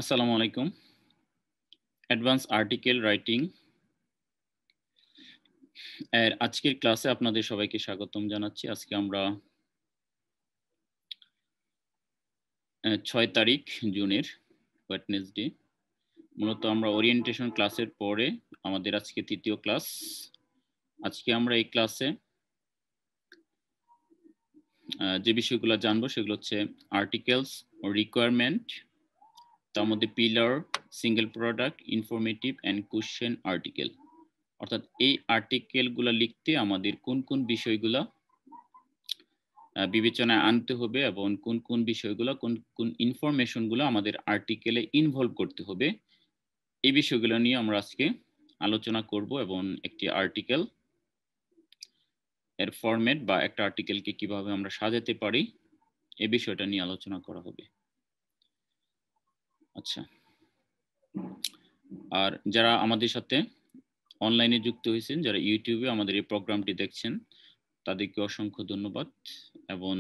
আসসালামু আলাইকুম। Advance article writing এর আজকের ক্লাসে আপনাদের সবাইকে স্বাগতম জানাচ্ছি। আজকে আমরা 6 তারিখ জুনের ওয়েডনেসডে। মূলত আমরা ওরিয়েন্টেশন ক্লাসের পরে আমাদের আজকে তৃতীয় ক্লাস। আজকে আমরা এই ক্লাসে যে বিষয়গুলো জানবো সেগুলো হচ্ছে আর্টিকেলস, রিকোয়ারমেন্ট, তার মধ্যে pillar, single product, informative and question article. অর্থাৎ এই আর্টিকেলগুলো লিখতে আমাদের কোন কোন বিষয়গুলো বিবেচনায় আনতে হবে এবং কোন কোন বিষয়গুলো কোন কোন ইনফরমেশনগুলো আমাদের আর্টিকেলে ইনভলভ করতে হবে, এই বিষয়গুলো নিয়ে আমরা আজকে আলোচনা করব এবং একটি আর্টিকেল এর ফরম্যাট বা একটা আর্টিকেলকে কিভাবে আমরা সাজাতে পারি এই বিষয়টা নিয়ে আলোচনা করা হবে। আচ্ছা, আর যারা আমাদের সাথে অনলাইনে যুক্ত হয়েছেন, যারা ইউটিউবে আমাদের এই প্রোগ্রামটি দেখছেন, তাদেরকে অসংখ্য ধন্যবাদ। এবং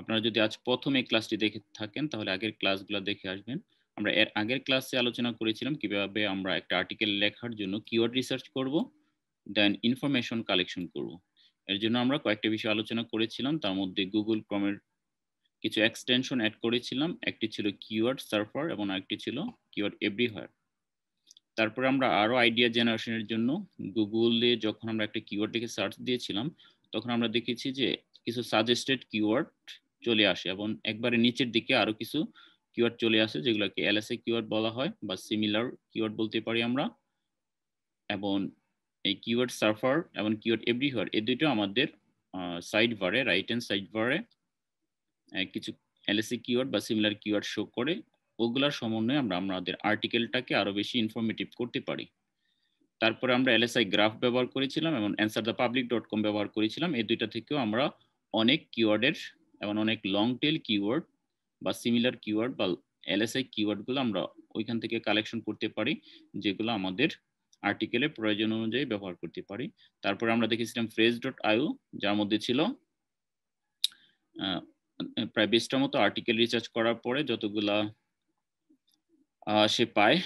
আপনারা যদি আজ প্রথম এই ক্লাসটি দেখে থাকেন তাহলে আগের ক্লাসগুলো দেখে আসবেন। আমরা এর আগের ক্লাসে আলোচনা করেছিলাম কিভাবে আমরা একটা আর্টিকেল লেখার জন্য কিওয়ার্ড রিসার্চ করব, দেন ইনফরমেশন কালেকশন করব। এর জন্য আমরা কয়েকটা বিষয় আলোচনা করেছিলাম, তার মধ্যে গুগল ক্রোমের কিছু এক্সটেনশন অ্যাড করেছিলাম। একটি ছিল কিওয়ার্ড সার্ফার এবং আরেকটি ছিল কিওয়ার্ড এভরিহোয়ার। তারপরে আমরা আরো আইডিয়া জেনারেশনের জন্য গুগলে যখন আমরা একটা কিওয়ার্ড লিখে সার্চ দিয়েছিলাম তখন আমরা দেখেছি যে কিছু সাজেস্টেড কিওয়ার্ড চলে আসে এবং একবারে নিচের দিকে আরো কিছু কিওয়ার্ড চলে আসে যেগুলোকে এলএসএ কিওয়ার্ড বলা হয় বা সিমিলার কিওয়ার্ড বলতে পারি আমরা। এবং এই কিওয়ার্ড সার্ফার এবং কিওয়ার্ড এভরিহোয়ার এই দুটো আমাদের সাইড বারে, রাইট হ্যান্ড সাইড বারে কিছু এলএসএ কিওয়ার্ড বা সিমিলার কিওয়ার্ড শো করে। ওগুলার সমন্বয়ে আমরা আমাদের আর্টিকেলটাকে আরো বেশি ইনফরমেটিভ করতে পারি। তারপরে আমরা এলএসআই গ্রাফ ব্যবহার করেছিলাম এবং answerthepublic.com ব্যবহার করেছিলাম। এই দুইটা থেকেও আমরা অনেক কিওয়ার্ডের এবং অনেক লং টেল কিওয়ার্ড বা সিমিলার কিওয়ার্ড বা এলএসআই কিওয়ার্ডগুলো আমরা ওইখান থেকে কালেকশন করতে পারি, যেগুলো আমাদের আর্টিকেলে প্রয়োজন অনুযায়ী ব্যবহার করতে পারি। তারপরে আমরা দেখেছিলাম phrase.io, যার মধ্যে ছিল প্রায় 20টার মতো আর্টিকেল রিসার্চ করার পরে যতগুলা সে পায়,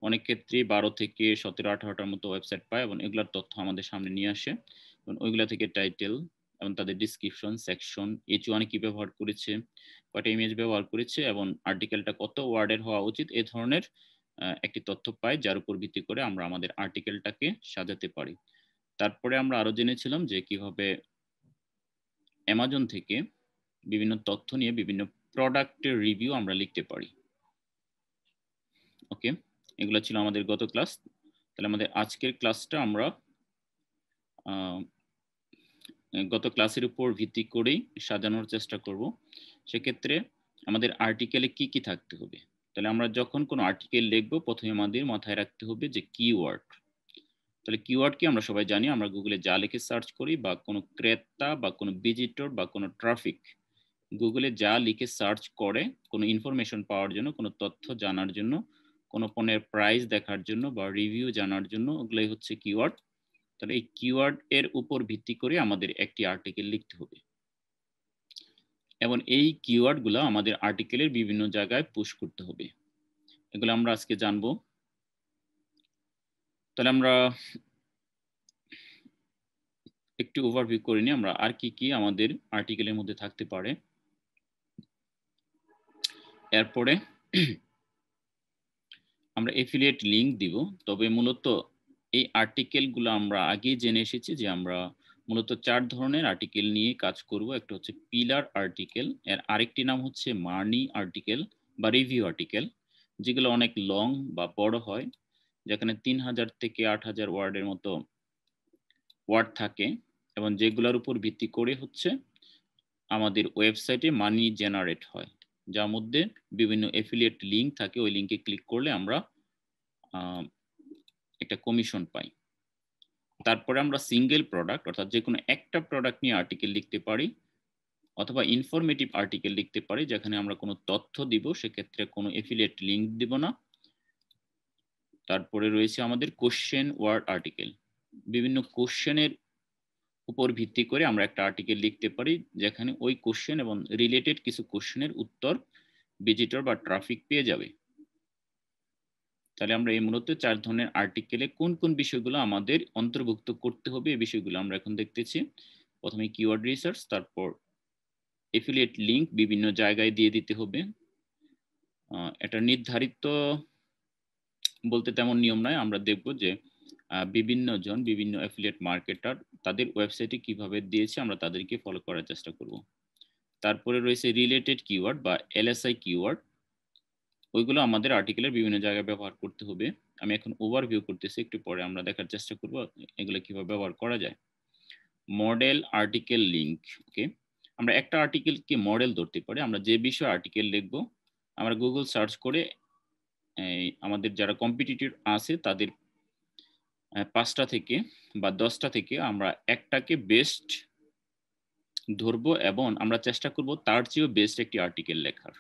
অনেক ক্ষেত্রে 12 থেকে 17-18টার মতো ওয়েবসাইট পায় এবং এগুলার তথ্য আমাদের সামনে নিয়ে আসে এবং ওইগুলা থেকে টাইটেল এবং তাদের ডিসক্রিপশন সেকশন, H1 কি ব্যবহার করেছে, কয়টা ইমেজ ব্যবহার করেছে এবং আর্টিকেলটা কত ওয়ার্ডের হওয়া উচিত, এই ধরনের একটি তথ্য পাই যার উপর ভিত্তি করে আমরা আমাদের আর্টিকেলটাকে সাজাতে পারি। তারপরে আমরা আরো জেনেছিলাম যে কিভাবে অ্যামাজন থেকে বিভিন্ন তথ্য নিয়ে বিভিন্ন প্রোডাক্টের রিভিউ আমরা লিখতে পারি। ওকে, এগুলো ছিল আমাদের গত ক্লাস। তাহলে আমাদের আজকের ক্লাসটা আমরা গত ক্লাসের উপর ভিত্তি করেই সাজানোর চেষ্টা করব। সেক্ষেত্রে আমাদের আর্টিকেলে কি কি থাকতে হবে? তাহলে আমরা যখন কোনো আর্টিকেল লিখব প্রথমে আমাদের মাথায় রাখতে হবে যে কিওয়ার্ড। তাহলে কিওয়ার্ড কি আমরা সবাই জানি, আমরা গুগলে যা লিখে সার্চ করি বা কোনো ক্রেতা বা কোনো ভিজিটর বা কোনো ট্রাফিক গুগলে যা লিখে সার্চ করে কোনো ইনফরমেশন পাওয়ার জন্য, কোনো তথ্য জানার জন্য, কোনো পণ্যের প্রাইস দেখার জন্য বা রিভিউ জানার জন্য, ওগুলাই হচ্ছে কিওয়ার্ড। তাহলে এই কিওয়ার্ড এর উপর ভিত্তি করে আমাদের একটি আর্টিকেল লিখতে হবে এবং এই কিওয়ার্ড গুলো আমাদের আর্টিকেলের বিভিন্ন জায়গায় পুশ করতে হবে। এগুলো আমরা আজকে জানবো। তাহলে আমরা একটু ওভারভিউ করে নিই আমরা আর কি কি আমাদের আর্টিকেলের মধ্যে থাকতে পারে। এরপরে আমরা এফিলিয়েট লিংক দিব। তবে মূলত এই আর্টিকেলগুলো আমরা আগেই জেনে এসেছি যে আমরা মূলত 4 ধরনের আর্টিকেল নিয়ে কাজ করব। একটা হচ্ছে পিলার আর্টিকেল, এর আরেকটি নাম হচ্ছে মার্নি আর্টিকেল বা রিভিউ আর্টিকেল, যেগুলো অনেক লং বা বড় হয়, যেখানে 3000 থেকে 8000 ওয়ার্ডের মতো ওয়ার্ড থাকে এবং যেগুলোর উপর ভিত্তি করে হচ্ছে আমাদের ওয়েবসাইটে মানি জেনারেট হয়, যার মধ্যে বিভিন্ন এফিলিয়েট লিংক থাকে। ওই লিংকে ক্লিক করলে আমরা একটা কমিশন পাই। তারপরে আমরা সিঙ্গেল প্রোডাক্ট অর্থাৎ যে কোনো একটা প্রোডাক্ট নিয়ে আর্টিকেল লিখতে পারি অথবা ইনফরমেটিভ আর্টিকেল লিখতে পারি, যেখানে আমরা কোনো তথ্য দিব, সেক্ষেত্রে কোনো এফিলিয়েট লিংক দিব না। তারপরে রয়েছে আমাদের কোশ্চেন ওয়ার্ড আর্টিকেল। বিভিন্ন কোশ্চেনের উপর ভিত্তি করে আমরা একটা আর্টিকেল লিখতে পারি, যেখানে ওই কোশ্চেন এবং রিলেটেড কিছু কোশ্চেনের উত্তর ভিজিটর বা ট্রাফিক পেয়ে যাবে। তাহলে আমরা এই মূলত 4 ধরনের আর্টিকেলে কোন কোন বিষয়গুলো আমাদের অন্তর্ভুক্ত করতে হবে এই বিষয়গুলো আমরা এখন দেখতেছি। প্রথমে কিওয়ার্ড রিসার্চ, তারপর এফিলিয়েট লিংক বিভিন্ন জায়গায় দিয়ে দিতে হবে। এটা নির্ধারিত বলতে তেমন নিয়ম নয়, আমরা দেখব যে বিভিন্ন জন বিভিন্ন অ্যাফিলিয়েট মার্কেটার তাদের ওয়েবসাইটে কিভাবে দিয়েছে আমরা তাদেরকে ফলো করার চেষ্টা করব। তারপরে রয়েছে রিলেটেড কিওয়ার্ড বা এলএসআই কিওয়ার্ড, ওইগুলো আমাদের আর্টিকেলের বিভিন্ন জায়গায় ব্যবহার করতে হবে। আমি এখন ওভারভিউ করতেছি, একটু পরে আমরা দেখার চেষ্টা করব এগুলো কিভাবে ব্যবহার করা যায়। মডেল আর্টিকেল লিংক, ওকে, আমরা একটা আর্টিকেলকে মডেল ধরতে পারি। আমরা যে বিষয়ে আর্টিকেল লিখব আমরা গুগল সার্চ করে আমাদের যারা কম্পিটিটর আছে তাদের 5টা থেকে বা 10টা থেকে আমরা একটাকে বেস্ট ধরবো এবং আমরা চেষ্টা করব তার চেয়েও বেস্ট একটি আর্টিকেল লেখার।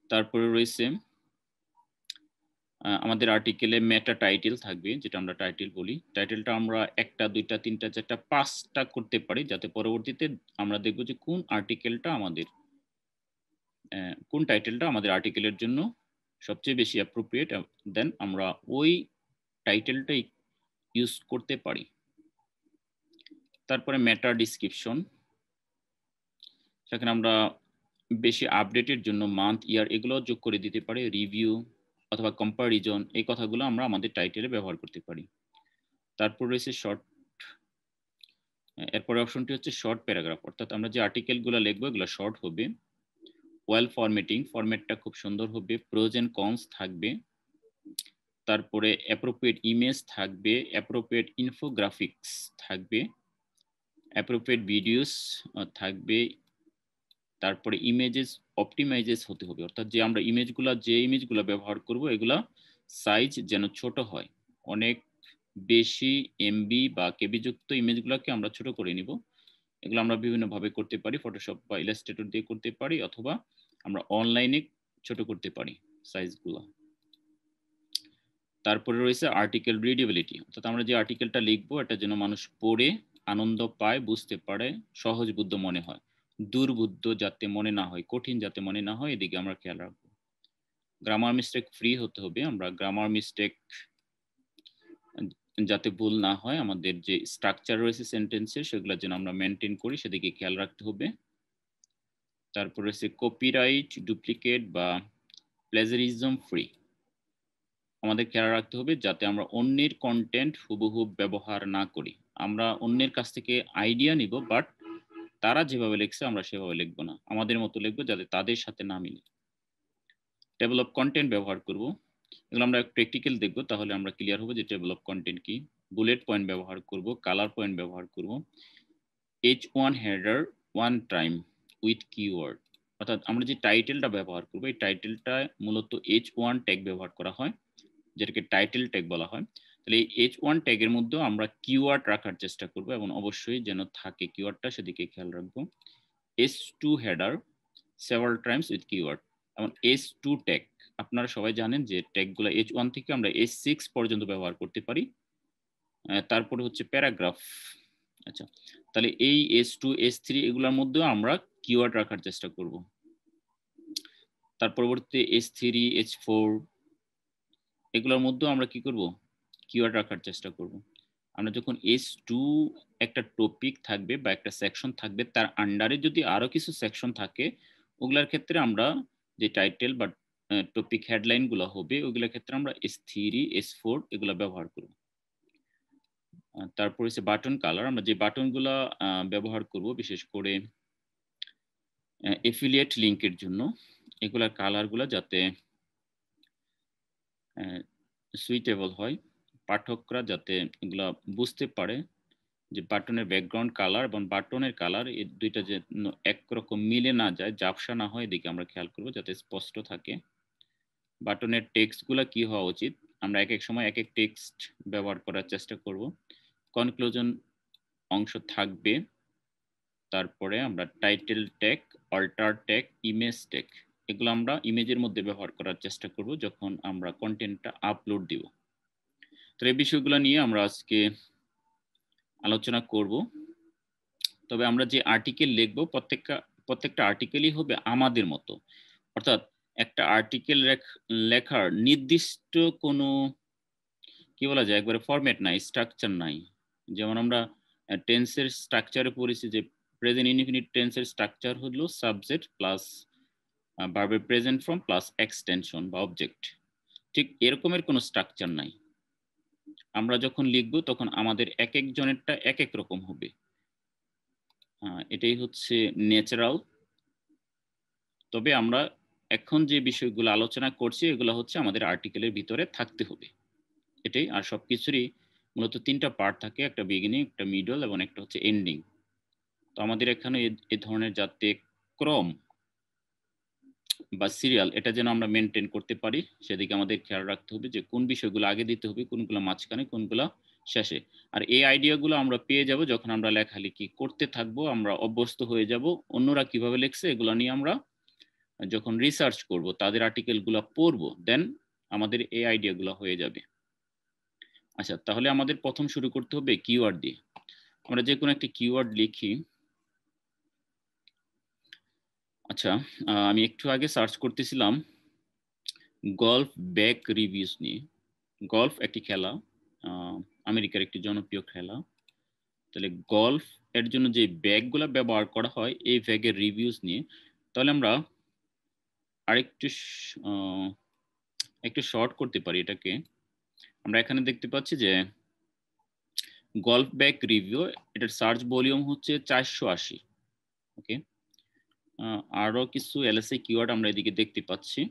তারপরে রয়েছে আমাদের আর্টিকেলে মেটা টাইটেল থাকবে, যেটা আমরা টাইটেল বলি। টাইটেলটা আমরা 1টা 2টা 3টা 4টা 5টা করতে পারি, যাতে পরবর্তীতে আমরা দেখব যে কোন টাইটেলটা আমাদের আর্টিকেলের জন্য সবচেয়ে বেশি অ্যাপ্রোপ্রিয়েট, দেন আমরা ওই টাইটেলটাই ইউজ করতে পারি। তারপরে মেটা ডিসক্রিপশন, সেখানে আমরা বেশি আপডেটের জন্য মান্থ, ইয়ার এগুলো যোগ করে দিতে পারি। রিভিউ অথবা কম্পারিজন, এই কথাগুলো আমরা আমাদের টাইটেলে ব্যবহার করতে পারি। তারপর রয়েছে শর্ট, এরপরে অপশনটি হচ্ছে শর্ট প্যারাগ্রাফ, অর্থাৎ আমরা যে আর্টিকেলগুলো লিখবো এগুলো শর্ট হবে। ওয়েল ফরম্যাটিং, ফরম্যাটটা খুব সুন্দর হবে। প্রোজ এন্ড কনস থাকবে। তারপরে অ্যাপ্রোপ্রিয়েট ইমেজ থাকবে, অ্যাপ্রোপ্রিয়েট ইনফোগ্রাফিক্স থাকবে, অ্যাপ্রোপ্রিয়েট ভিডিওস থাকবে। তারপরে ইমেজেস অপটিমাইজেস হতে হবে, অর্থাৎ যে আমরা যে ইমেজগুলো ব্যবহার করব এগুলা সাইজ যেন ছোট হয়। অনেক বেশি এমবি বা কেবি যুক্ত ইমেজগুলোকে আমরা ছোট করে নিব। এগুলো আমরা বিভিন্নভাবে করতে পারি, ফটোশপ বা ইলাস্ট্রেটর দিয়ে করতে পারি, অথবা আমরা অনলাইনে ছোট করতে পারি সাইজগুলো। তারপরে রয়েছে আর্টিকেল রিডেবিলিটি, অর্থাৎ আমরা যে আর্টিকেলটা লিখবো এটা যেন মানুষ পড়ে আনন্দ পায়, বুঝতে পারে, সহজবোধ্য মনে হয়। দুর্বোধ্য যাতে মনে না হয়, কঠিন যাতে মনে না হয়, এদিকে আমরা খেয়াল রাখবো। গ্রামার মিস্টেক ফ্রি হতে হবে, আমরা গ্রামার মিস্টেক যাতে ভুল না হয়, আমাদের যে স্ট্রাকচার রয়েছে সেন্টেন্সের সেগুলো যেন আমরা মেনটেন করি সেদিকে খেয়াল রাখতে হবে। তারপর রয়েছে কপিরাইট, ডুপ্লিকেট বা প্লেজারিজম ফ্রি, আমাদের খেয়াল রাখতে হবে যাতে আমরা অন্যের কন্টেন্ট হুবহু ব্যবহার না করি। আমরা অন্যের কাছ থেকে আইডিয়া নিব, বাট তারা যেভাবে লিখছে আমরা সেভাবে লিখবো না, আমাদের মতো লিখবো যাতে তাদের সাথে না মিলে। টেবল অফ কন্টেন্ট ব্যবহার করব, এগুলো আমরা প্র্যাকটিক্যাল দেখবো, তাহলে আমরা ক্লিয়ার হবো যে টেবল অফ কন্টেন্ট কি। বুলেট পয়েন্ট ব্যবহার করব, কালার পয়েন্ট ব্যবহার করব। H1 header one time with keyword, অর্থাৎ আমরা যে টাইটেলটা ব্যবহার করবো এই টাইটেলটা মূলত H1 ট্যাগ ব্যবহার করা হয়, যেটাকে টাইটেল ট্যাগ বলা হয়। তাহলে এই H1 ট্যাগের মধ্যেও আমরা কিওয়ার্ড রাখার চেষ্টা করব এবং অবশ্যই যেন থাকে কিওয়ার্ডটা, সেদিকে খেয়াল রাখবো। S2 header several Times with keyword, এবং S2 ট্যাগ আপনারা সবাই জানেন যে ট্যাগগুলো H1 থেকে আমরা S6 পর্যন্ত ব্যবহার করতে পারি। তারপরে হচ্ছে প্যারাগ্রাফ। আচ্ছা, তাহলে এই S2 S3 এগুলোর মধ্যেও আমরা কিওয়ার্ড রাখার চেষ্টা করব। তার পরবর্তীতে S3 H4 এগুলোর মধ্যেও আমরা কি করব, কিওয়ার্ড রাখার চেষ্টা করব। আমরা যখন S2 একটা টপিক থাকবে বা একটা সেকশন থাকবে, তার আন্ডারে যদি আরো কিছু সেকশন থাকে ওগুলার ক্ষেত্রে আমরা যে টাইটেল বা টপিক হেডলাইন গুলো হবে ওগুলোর ক্ষেত্রে আমরা S3 S4 এগুলো ব্যবহার করব। তারপর হচ্ছে বাটন কালার, আমরা যে বাটনগুলো ব্যবহার করব বিশেষ করে এফিলিয়েট লিংকের জন্য, এগুলার কালারগুলো যাতে সুইটেবল হয়, পাঠকরা যাতে এগুলা বুঝতে পারে যে বাটনের ব্যাকগ্রাউন্ড কালার এবং বাটনের কালার এই দুইটা যে একরকম মিলে না যায়, ঝাপসা না হয়, এদিকে আমরা খেয়াল করব যাতে স্পষ্ট থাকে। বাটনের টেক্সটগুলো কি হওয়া উচিত, আমরা এক এক সময় এক এক টেক্সট ব্যবহার করার চেষ্টা করব। কনক্লুশন অংশ থাকবে। তারপরে আমরা title tag, alter tag, image tag, এগুলো আমরা ইমেজের মধ্যে ব্যবহার করার চেষ্টা করব যখন আমরা কন্টেন্টটা আপলোড দিব। তো এই বিষয়গুলো নিয়ে আমরা আজকে আলোচনা করব। তবে আমরা যে আর্টিকেল লিখবো প্রত্যেকটা আর্টিকেলই হবে আমাদের মতো, অর্থাৎ একটা আর্টিকেল লেখার নির্দিষ্ট কোনো কি বলা যায় একবারে ফরম্যাট নাই, স্ট্রাকচার নাই। যেমন আমরা টেন্সের স্ট্রাকচারে পড়েছি যে প্রেজেন্ট ইনডিফিনিট টেন্সের স্ট্রাকচার হলো সাবজেক্ট প্লাস ভার্বের প্রেজেন্ট ফর্ম প্লাস এক্সটেনশন বা অবজেক্ট। ঠিক এরকমের কোনো স্ট্রাকচার নাই। আমরা যখন লিখব তখন আমাদের এক একজনেরটা এক এক রকম হবে। এটাই হচ্ছে ন্যাচারাল। তবে আমরা এখন যে বিষয়গুলো আলোচনা করছি এগুলো হচ্ছে আমাদের আর্টিকেলের ভিতরে থাকতে হবে, এটাই। আর সবকিছুরই মূলত তিনটা পার্ট থাকে, একটা বিগিনিং, একটা মিডল এবং একটা হচ্ছে এন্ডিং। তো আমাদের এখানে এই ধরনের যাতে ক্রম বা সিরিয়াল এটা যেন আমরা মেনটেন করতে পারি সেদিকে আমাদের খেয়াল রাখতে হবে যে কোন বিষয়গুলো আগে দিতে হবে, কোনগুলো মাঝখানে, কোনগুলো শেষে। আর এই আইডিয়াগুলো আমরা পেয়ে যাব যখন আমরা লেখালেখি করতে থাকবো, আমরা অভ্যস্ত হয়ে যাব। অন্যরা কিভাবে লিখছে এগুলো নিয়ে আমরা যখন রিসার্চ করব, তাদের আর্টিকেলগুলো পড়বো, দেন আমাদের এই আইডিয়াগুলো হয়ে যাবে। আচ্ছা, তাহলে আমাদের প্রথম শুরু করতে হবে কিওয়ার্ড দিয়ে। আমরা যে কোনো একটা কিওয়ার্ড লিখি। আচ্ছা, আমি একটু আগে সার্চ করতেছিলাম গল্ফ ব্যাক রিভিউস নিয়ে। গল্ফ একটি খেলা, আমেরিকার একটি জনপ্রিয় খেলা। তাহলে গল্ফ এর জন্য যে ব্যাগগুলো ব্যবহার করা হয় এই ব্যাগের রিভিউস নিয়ে। তাহলে আমরা আরেকটু একটু শর্ট করতে পারি এটাকে। আমরা এখানে দেখতে পাচ্ছি যে গল্ফ ব্যাগ রিভিউ, এটার সার্চ ভলিউম হচ্ছে 480। ওকে, আরো কিছু এলএসআই কিওয়ার্ড আমরা এদিকে দেখতে পাচ্ছি।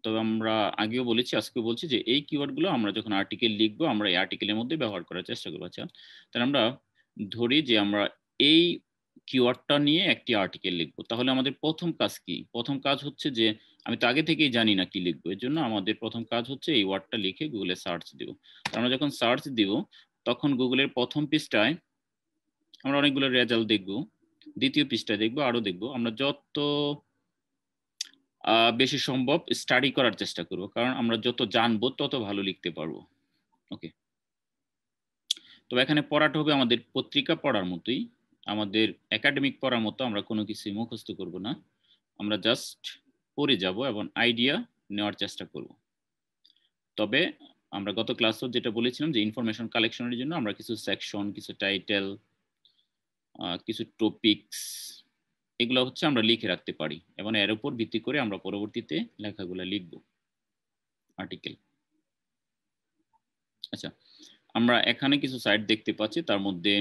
তবে আমরা আগেও বলেছি, আজকেও বলছি যে এই কিওয়ার্ডগুলো আমরা যখন আর্টিকেল লিখবো আমরা এই আর্টিকেলের মধ্যে ব্যবহার করার চেষ্টা করবো। আচ্ছা, তাহলে আমরা ধরি যে আমরা এই কিওয়ার্ডটা নিয়ে একটি আর্টিকেল লিখবো। তাহলে আমাদের প্রথম কাজ কি? প্রথম কাজ হচ্ছে যে আমি তো আগে থেকেই জানি না কি লিখবো, এর জন্য আমাদের প্রথম কাজ হচ্ছে এই ওয়ার্ডটা লিখে গুগলে সার্চ দিব। আমরা যখন সার্চ দিব তখন গুগলের প্রথম পৃষ্ঠায় আমরা অনেকগুলো রেজাল্ট দেখবো, দ্বিতীয় পৃষ্ঠায় দেখবো, আরো দেখবো। আমরা যত বেশি সম্ভব স্টাডি করার চেষ্টা করব, কারণ আমরা যত জানবো তত ভালো লিখতে পারবো। ওকে, তো এখানে পড়াটা হবে আমাদের পত্রিকা পড়ার মতোই, আমাদের একাডেমিক পড়ার মতো। আমরা কোনো কিছু মুখস্থ করব না, আমরা জাস্ট পড়ে যাব এবং আইডিয়া নেওয়ার চেষ্টা করব। তবে আমরা গত ক্লাসও যেটা বলেছিলাম যে ইনফরমেশন কালেকশনের জন্য আমরা কিছু সেকশন, কিছু টাইটেল, কিছু টপিকস, এগুলো হচ্ছে আমরা লিখে রাখতে পারি এবং এর উপর ভিত্তি করে আমরা পরবর্তীতে লেখাগুলো লিখব, আর্টিকেল। আচ্ছা, আমরা এখানে কিছু সাইট দেখতে পাচ্ছি, তার মধ্যে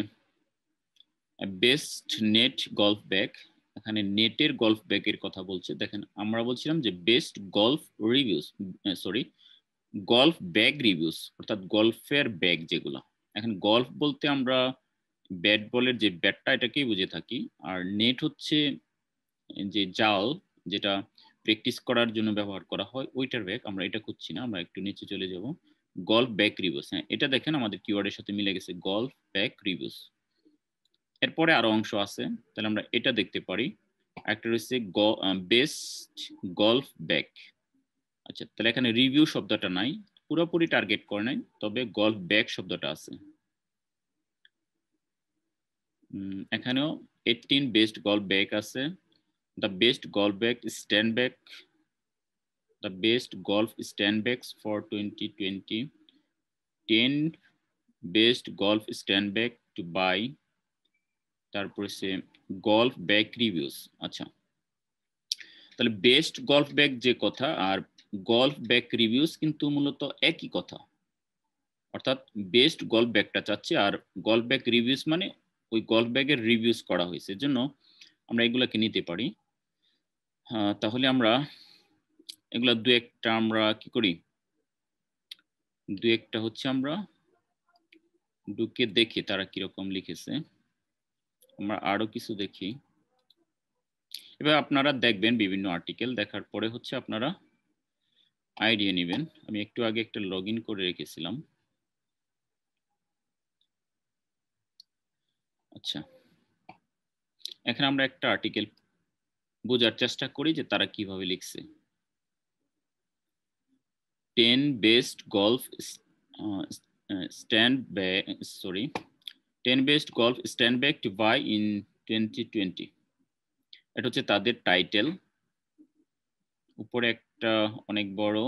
বেস্ট নেট গল্ফ ব্যাগ, এখানে নেটের গল্ফ ব্যাগের কথা বলছে। দেখেন, আমরা বলছিলাম যে best golf reviews, sorry, golf bag reviews, অর্থাৎ গল্ফের ব্যাগ যেগুলো। এখন গল্ফ বলতে আমরা ব্যাট বলের যে ব্যাটটা এটাকেই বুঝে থাকি, আর নেট হচ্ছে যে জাল যেটা প্র্যাকটিস করার জন্য ব্যবহার করা হয়, ওইটার ব্যাগ। আমরা এটা খুঁজছি না, আমরা একটু নিচে চলে যাব। গল্ফ ব্যাগ রিভিউস, হ্যাঁ এটা দেখেন আমাদের কিওয়ার্ডের সাথে মিলে গেছে, গল্ফ ব্যাগ রিভিউস। এরপরে আরো অংশ আছে, তাহলে আমরা এটা দেখতে পারি। একটা রয়েছে বেস্ট গল্ফ ব্যাগ। আচ্ছা, তাহলে এখানে রিভিউ শব্দটা নাই, পুরোপুরি টার্গেট করে নাই, তবে গল্ফ ব্যাগ শব্দটা আছে। এখানেও 18 বেস্ট গল্ফ ব্যাগ আছে। The best golf bag stand bag, the best golf stand bags for 2020, 10 best golf stand bag to buy, তারপরে সে গল্ফ ব্যাগ রিভিউস। আচ্ছা, তাহলে বেস্ট গল্ফ ব্যাগ যে কথা আর গল্ফ ব্যাগ রিভিউস কিন্তু মূলত একই কথা, অর্থাৎ বেস্ট গল্ফ ব্যাগটা চাচ্ছে আর গল্ফ ব্যাগ রিভিউস মানে ওই গল্ফ ব্যাগের রিভিউস করা হয়েছে, এজন্য আমরা এগুলাকে নিতে পারি। তাহলে আমরা এগুলা দু একটা আমরা কি করি, দু একটা হচ্ছে আমরা ঢুকে দেখি তারা কিরকম লিখেছে। আমরা আরো কিছু দেখি। এবার আপনারা দেখবেন বিভিন্ন আর্টিকেল দেখার পরে হচ্ছে আপনারা আইডিয়া নেবেন। আমি একটু আগে একটা লগ ইন করে রেখেছিলাম। আচ্ছা, এখানে আমরা একটা আর্টিকেল বোঝার চেষ্টা করি যে তারা কিভাবে লিখছে। 10 best golf stand bag, sorry, 10 best golf stand bag to buy in 2020, এটা হচ্ছে তাদের টাইটেল। উপরে একটা অনেক বড়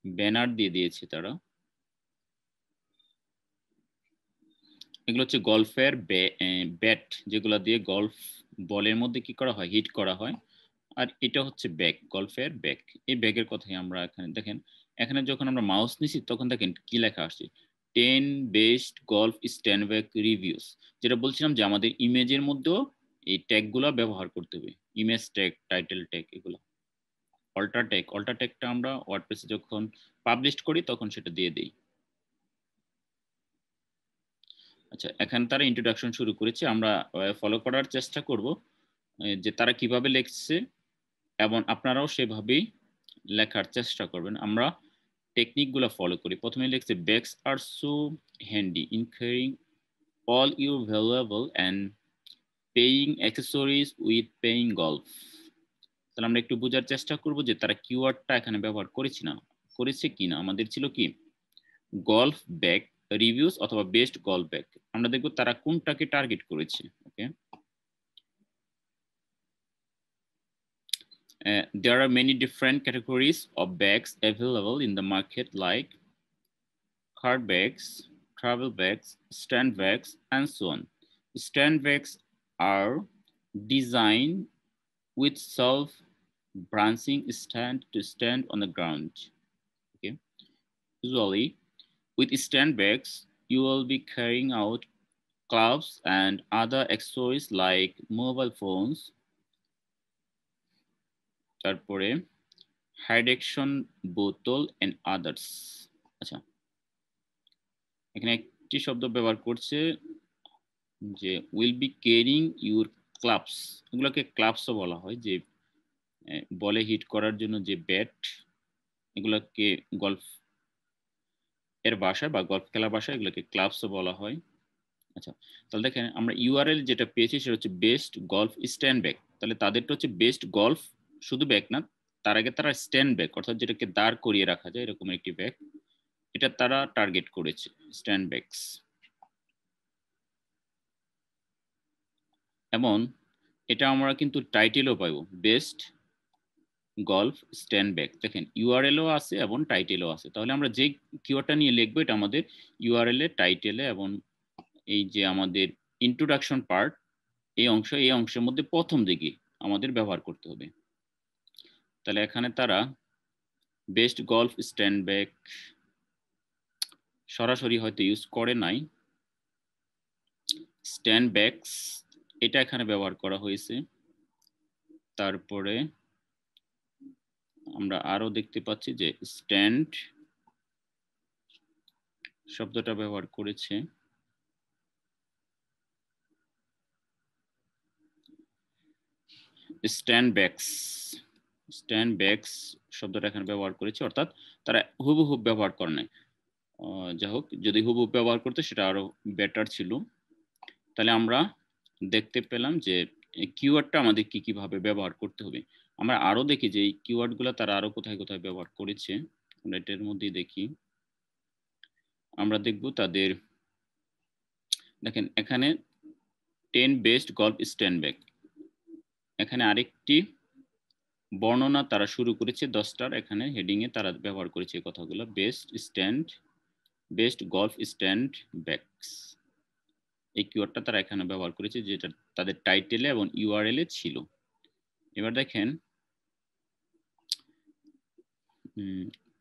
ব্যানার দিয়ে দিয়েছে তারা। এগুলো হচ্ছে গল্ফের ব্যাট, যেগুলো দিয়ে গল্ফ বলের মধ্যে কি করা হয়, হিট করা হয়। আর এটা হচ্ছে ব্যাগ, গল্ফের ব্যাগ। এই ব্যাগের কথাই আমরা এখানে দেখেন, এখানে যখন আমরা মাউস নিছি তখন দেখেন কি লেখা আসছে, 10 best golf stand bag reviews. যেটা বলছিলাম যে আমাদের ইমেজের মধ্যেও এই ট্যাগগুলো ব্যবহার করতে হবে, ইমেজ ট্যাগ, টাইটেল ট্যাগ, এগুলো। অল্টা ট্যাগটা আমরা ওয়ার্ডপ্রেসে যখন পাবলিশ করি তখন সেটা দিয়ে দেই। আচ্ছা, এখানে তারা ইন্ট্রোডাকশন শুরু করেছে, আমরা ফলো করার চেষ্টা করব যে তারা কিভাবে লিখছে, এবং আপনারাও সেভাবেই লেখার চেষ্টা করবেন। আমরা টেকনিকগুলো ফলো করি। প্রথমে লিখছে, ব্যাগস আর so handy in carrying all your valuable and paying accessories with paying golf. তাহলে আমরা একটু বোঝার চেষ্টা করব যে তারা কিওয়ার্ডটা এখানে ব্যবহার করেছে কিনা। আমাদের ছিল কি, গল্ফ ব্যাগ রিভিউস অথবা বেস্ট গল্ফ ব্যাগ। আমরা দেখব তারা কোনটাকে টার্গেট করেছে। ওকে, there are many different categories of bags available in the market, like card bags, travel bags, stand bags, and so on. Stand bags are designed with self-branching stand to stand on the ground. Okay, usually with stand bags, you will be carrying out clubs and other accessories like mobile phones, তারপরে hydration bottle and others. আচ্ছা, এখানে একটি শব্দ ব্যবহার করছে যে will be carrying your clubs. এগুলোকে ক্লাবসও বলা হয়, যে বলে হিট করার জন্য যে ব্যাট, এগুলোকে গল্ফ এর ভাষায় বা গল্ফ খেলার ভাষায় এগুলোকে ক্লাবসও বলা হয়। আচ্ছা, তাহলে দেখেন আমরা ইউআরএল যেটা পেয়েছি সেটা হচ্ছে বেস্ট গল্ফ স্ট্যান্ড ব্যাগ। তাহলে তাদেরটা হচ্ছে বেস্ট গল্ফ, শুধু ব্যাগ না, তার আগে তারা স্ট্যান্ড ব্যাগ, অর্থাৎ যেটাকে দাঁড় করিয়ে রাখা যায় এরকম একটি ব্যাগ, এটা তারা টার্গেট করেছে, স্ট্যান্ড ব্যাগস। এমন এটা আমরা কিন্তু টাইটেলও পাবো, বেস্ট গল্ফ স্ট্যান্ড ব্যাগ। দেখেন ইউআরএলও আছে এবং টাইটেলও আছে। তাহলে আমরা যে কিওয়ার্ডটা নিয়ে লিখবো এটা আমাদের ইউআরএল এ, টাইটেলে এবং এই যে আমাদের ইন্ট্রোডাকশন পার্ট, এই অংশের মধ্যে প্রথম দিকে আমাদের ব্যবহার করতে হবে। তাহলে এখানে তারা বেস্ট গল্ফ স্ট্যান্ড ব্যাগ সরাসরি হয়তো ইউজ করে নাই, স্ট্যান্ড ব্যাগস এটা এখানে ব্যবহার করা হয়েছে। তারপরে আমরা আরো দেখতে পাচ্ছি যে স্ট্যান্ড শব্দটা ব্যবহার করেছে, স্ট্যান্ড ব্যাগস শব্দটা এখানে ব্যবহার করেছে, অর্থাৎ তারা হুবহু ব্যবহার করে নাই। যাই হোক, যদি হুবহু ব্যবহার করতে সেটা আরো বেটার ছিল। তাহলে আমরা দেখতে পেলাম যে কিওয়ার্ডটা আমাদের কি কিভাবে ব্যবহার করতে হবে। আমরা আরো দেখি যে এই কিওয়ার্ডগুলো তারা আরো কোথায় কোথায় ব্যবহার করেছে। আমরা এটার মধ্যেই দেখি, আমরা দেখব তাদের, দেখেন এখানে 10 বেস্ট গল্ফ স্ট্যান্ড ব্যাগ, এখানে আরেকটি বর্ণনা তারা শুরু করেছে 10টার, এখানে হেডিং এ তারা ব্যবহার করেছে এই কথাগুলো, বেস্ট গল্ফ স্ট্যান্ড ব্যাগস। এই কিওয়ার্ডটা তারা এখানে ব্যবহার করেছে, যেটা তাদের টাইটেলে এবং ইউআরএল এ ছিল। এবার দেখেন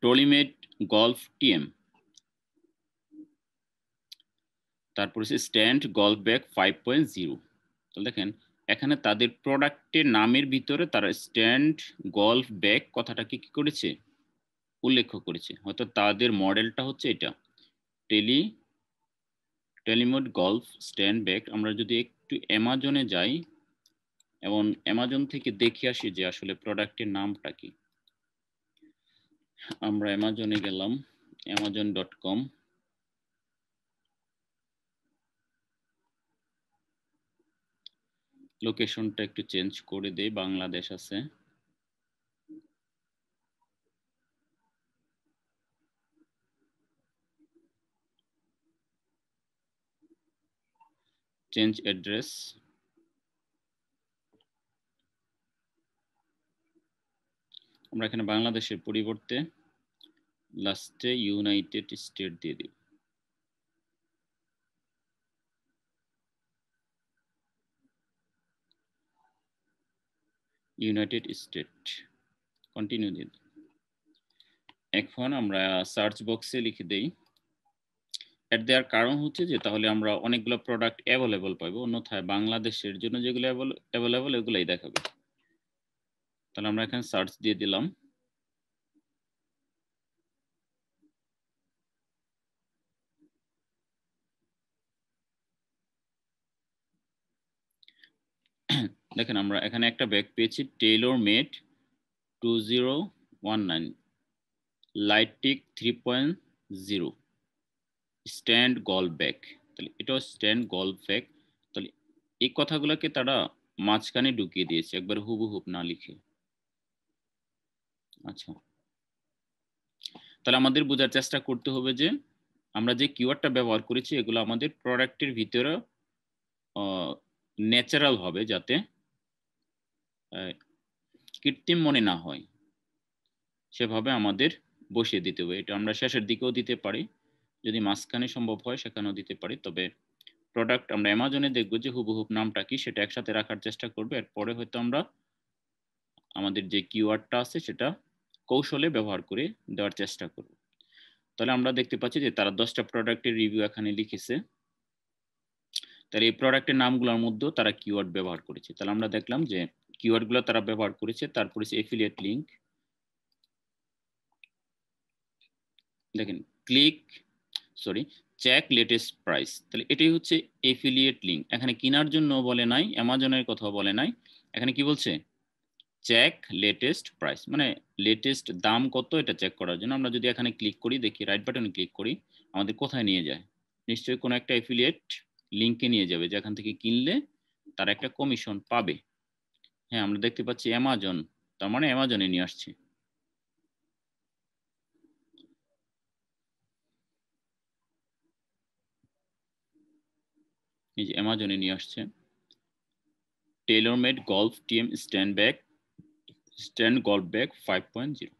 টলিমেট গল্ফ টিএম, তারপর হচ্ছে স্ট্যান্ড গল্ফ ব্যাগ 5.0। তো দেখেন এখানে তাদের প্রোডাক্টের নামের ভিতরে তারা স্ট্যান্ড গল্ফ ব্যাগ কথাটাকে কি করেছে, উল্লেখ করেছে। হয়তো তাদের মডেলটা হচ্ছে এটা, টেলিমোড গল্ফ স্ট্যান্ড ব্যাগ। আমরা যদি একটু অ্যামাজনে যাই এবং অ্যামাজন থেকে দেখে আসি যে আসলে প্রোডাক্টের নামটা কি। আমরা অ্যামাজনে গেলাম, amazon.com, লোকেশনটা একটু চেঞ্জ করে দেই, বাংলাদেশ আছে। চেঞ্জ অ্যাড্রেস, আমরা এখানে বাংলাদেশের পরিবর্তে লাস্টে ইউনাইটেড স্টেট দিয়ে দিব। ইউনাইটেড স্টেট, কন্টিনিউ দিয়ে দিই। এখন আমরা সার্চ বক্সে লিখে দেই অ্যাড দেওয়ার কারণ হচ্ছে যে তাহলে আমরা অনেকগুলো প্রোডাক্ট অ্যাভেলেবল পাবো, অন্যথায় বাংলাদেশের জন্য যেগুলো অ্যাভেলেবল এগুলাই দেখাবে। তাহলে আমরা এখানে সার্চ দিয়ে দিলাম। দেখেন আমরা এখানে একটা ব্যাগ পেয়েছি, Taylor made 2019 লাইটটিক 3.0 stand golf bag. তাহলে এটাও স্ট্যান্ড গল্ফ ব্যাগ। তাহলে এই কথাগুলোকে তারা মাঝখানে ঢুকিয়ে দিয়েছে, একবার হুবহুব না লিখে। আচ্ছা, তাহলে আমাদের বোঝার চেষ্টা করতে হবে যে আমরা যে কিওয়ার্ডটা ব্যবহার করেছি এগুলো আমাদের প্রোডাক্টের ভিতরে ন্যাচারাল হবে, যাতে কৃত্রিম মনে না হয়, সেভাবে আমাদের বসিয়ে দিতে হবে। এটা আমরা শেষের দিকেও দিতে পারি, যদি মাঝখানে সম্ভব হয় সেখানেও দিতে পারি। তবে প্রোডাক্ট আমরা অ্যামাজনে দেখবো যে হুবহুব নামটা কি সেটা একসাথে রাখার চেষ্টা করবো। এরপরে হয়তো আমরা আমাদের যে কিওয়ার্ডটা আছে সেটা কৌশলে ব্যবহার করে দেওয়ার চেষ্টা করব। তাহলে আমরা দেখতে পাচ্ছি যে তারা 10টা প্রোডাক্টের রিভিউ এখানে লিখেছে। তাহলে এই প্রোডাক্টের নামগুলোর মধ্যেও তারা কিওয়ার্ড ব্যবহার করেছে। তাহলে আমরা দেখলাম যে কিওয়ার্ডগুলো তারা ব্যবহার করেছে। তারপরে এফিলিয়েট লিংক, দেখেন চেক লেটেস্ট প্রাইস। তাহলে এটাই হচ্ছে এফিলিয়েট লিংক। এখানে কেনার জন্য বলে নাই, অ্যামাজনের কথাও বলে নাই, এখানে কি বলছে চেক লেটেস্ট প্রাইস, মানে লেটেস্ট দাম কত এটা চেক করার জন্য। আমরা যদি এখানে ক্লিক করি, দেখি রাইট বাটনে ক্লিক করি, আমাদের কোথায় নিয়ে যায়? নিশ্চয়ই কোনো একটা এফিলিয়েট লিংকে নিয়ে যাবে, যেখান থেকে কিনলে তারা একটা কমিশন পাবে। হ্যাঁ, আমরা দেখতে পাচ্ছি অ্যামাজন, তার মানে অ্যামাজনে নিয়ে আসছে। এই যে অ্যামাজনে নিয়ে আসছে Taylor made golf TM stand golf bag 5.0।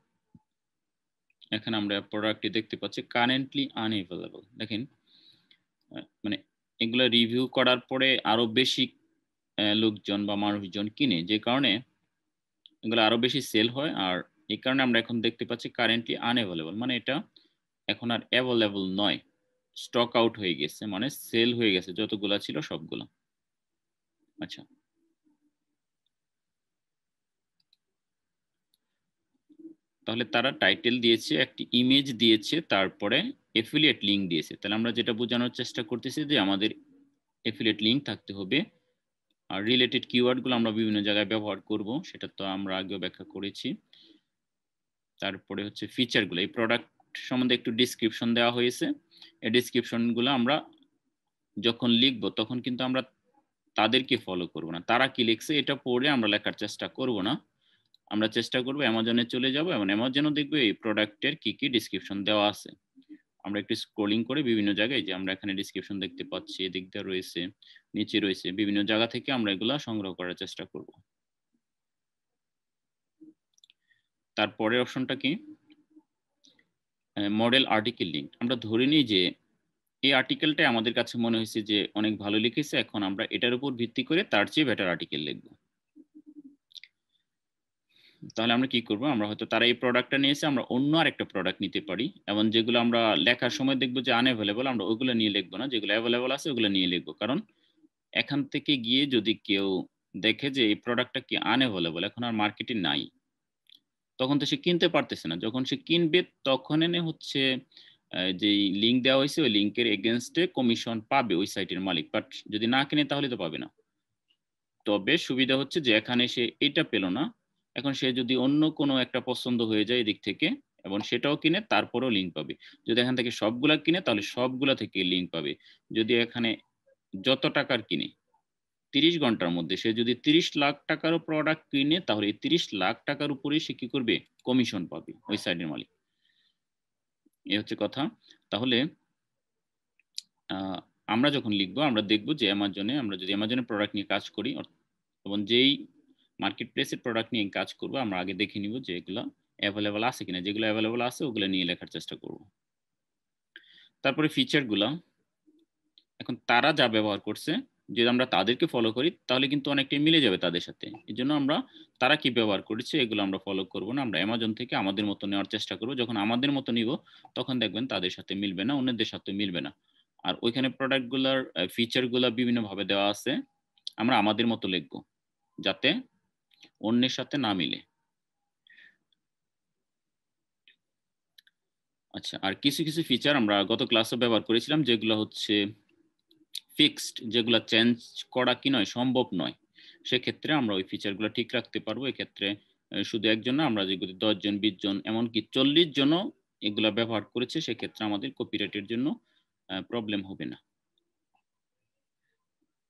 এখানে আমরা প্রোডাক্টটি দেখতে পাচ্ছি কারেন্টলি আনএভেলেবল। দেখেন মানে এগুলো রিভিউ করার পরে আরো বেশি লোকজন বা মানুষজন কিনে, যে কারণে এগুলো আরো বেশি সেল হয়। আর এই কারণে আমরা এখন দেখতে পাচ্ছি কারেন্টলি আনএভেলেবল, মানে এটা এখন আর অ্যাভেলেবল নয়, স্টক আউট হয়ে গেছে, মানে সেল হয়ে গেছে যতগুলা ছিল সবগুলো। আচ্ছা, তাহলে তারা টাইটেল দিয়েছে, একটি ইমেজ দিয়েছে, তারপরে এফিলিয়েট লিংক দিয়েছে। তাহলে আমরা যেটা বোঝানোর চেষ্টা করতেছি যে আমাদের এফিলিয়েট লিংক থাকতে হবে। আর রিলেটেড কিওয়ার্ডগুলো আমরা বিভিন্ন জায়গায় ব্যবহার করব, সেটা তো আমরা আগেও ব্যাখ্যা করেছি। তারপরে হচ্ছে ফিচারগুলো, এই প্রোডাক্ট সম্বন্ধে একটু ডিসক্রিপশন দেওয়া হয়েছে। এই ডিসক্রিপশনগুলো আমরা যখন লিখবো তখন কিন্তু আমরা তাদেরকে ফলো করব না, তারা কি লিখছে এটা পড়ে আমরা লেখার চেষ্টা করব না। আমরা চেষ্টা করব অ্যামাজনে চলে যাব এবং অ্যামাজনও দেখবো এই প্রোডাক্টের কি কি ডিসক্রিপশন দেওয়া আছে। আমরা একটু স্ক্রলিং করে বিভিন্ন জায়গায়, যে আমরা এখানে ডিসক্রিপশন দেখতে পাচ্ছি, এদিক দিয়ে রয়েছে, নিচে রয়েছে, বিভিন্ন জায়গা থেকে আমরা এগুলা সংগ্রহ করার চেষ্টা করব। তারপরের অপশনটা কি? Model article link. আমরা ধরে নিই যে এই আর্টিকেলটা আমাদের কাছে মনে হয়েছে যে অনেক ভালো লিখেছে, এখন আমরা এটার উপর ভিত্তি করে তার চেয়ে বেটার আর্টিকেল লিখব। তাহলে আমরা কি করব? আমরা হয়তো তারা এই প্রোডাক্টটা নিয়েছে, আমরা অন্য আরেকটা প্রোডাক্ট নিতে পারি, এবং যেগুলো আমরা লেখার সময় দেখবো যে আনঅ্যাভেলেবল, আমরা ওগুলো নিয়ে লিখবো না, যেগুলো অ্যাভেলেবল আছে ওগুলো নিয়ে লিখবো। কারণ এখান থেকে গিয়ে যদি কেউ দেখে যে এই প্রোডাক্টটা কি আনঅ্যাভেলেবল, এখন আর মার্কেটে নাই, তখন তো সে কিনতে পারতেছে না। যখন সে কিনবে তখন এনে হচ্ছে যে লিঙ্ক দেওয়া হয়েছে ওই লিঙ্কের এগেনস্টে কমিশন পাবে ওই সাইটের মালিক, বাট যদি না কিনে তাহলে তো পাবে না। তবে সুবিধা হচ্ছে যে এখানে সে এটা পেল না, এখন সে যদি অন্য কোনো একটা পছন্দ হয়ে যায় এদিক থেকে এবং সেটাও কিনে, তারপরও লিঙ্ক পাবে। যদি এখান থেকে সবগুলা কিনে তাহলে সবগুলা থেকে লিঙ্ক পাবে। যদি এখানে যত টাকার কিনে 30 ঘন্টার মধ্যে সে যদি 30 লাখ টাকারও প্রোডাক্ট কিনে, তাহলে এই 30 লাখ টাকার উপরে সে কি করবে? কমিশন পাবে ওই সাইডের মালিক। এই হচ্ছে কথা। তাহলে আমরা যখন লিখবো আমরা দেখবো যে অ্যামাজনে, আমরা যদি অ্যামাজনের প্রোডাক্ট নিয়ে কাজ করি এবং যেই মার্কেট প্লেসের প্রোডাক্ট নিয়ে কাজ করবো, আমরা আগে দেখে নিব যে এগুলা অ্যাভেলেবল আছে কিনা, যেগুলো অ্যাভেলেবল আছে ওগুলো নিয়ে লেখার চেষ্টা করব। তারপরে ফিচারগুলা, এখন তারা যা ব্যবহার করছে যদি আমরা তাদেরকে ফলো করি তাহলে কিন্তু অনেকটাই মিলে যাবে তাদের সাথে। এই জন্য আমরা তারা কি ব্যবহার করেছে এগুলো আমরা ফলো করব না, আমরা অ্যামাজন থেকে আমাদের মতো নেওয়ার চেষ্টা করব। যখন আমাদের মতো নিব তখন দেখবেন তাদের সাথে মিলবে না, অন্যদের সাথে মিলবে না। আর ওইখানে প্রোডাক্টগুলোর ফিচারগুলো বিভিন্নভাবে দেওয়া আছে, আমরা আমাদের মতো লিখব যাতে অন্যের সাথে না মিলে। আচ্ছা, আর কিছু কিছু ফিচার আমরা গত ক্লাসে ব্যবহার করেছিলাম যেগুলো হচ্ছে ফিক্সড, যেগুলো চেঞ্জ করা কি নয়, সম্ভব নয়, সেক্ষেত্রে আমরা ওই ফিচারগুলো ঠিক রাখতে পারবো। এক্ষেত্রে শুধু একজন না, আমরা যদি 10 জন 20 জন এমনকি 40 জনও এগুলা ব্যবহার করেছে সেক্ষেত্রে আমাদের কপিরাইটের জন্য প্রবলেম হবে না।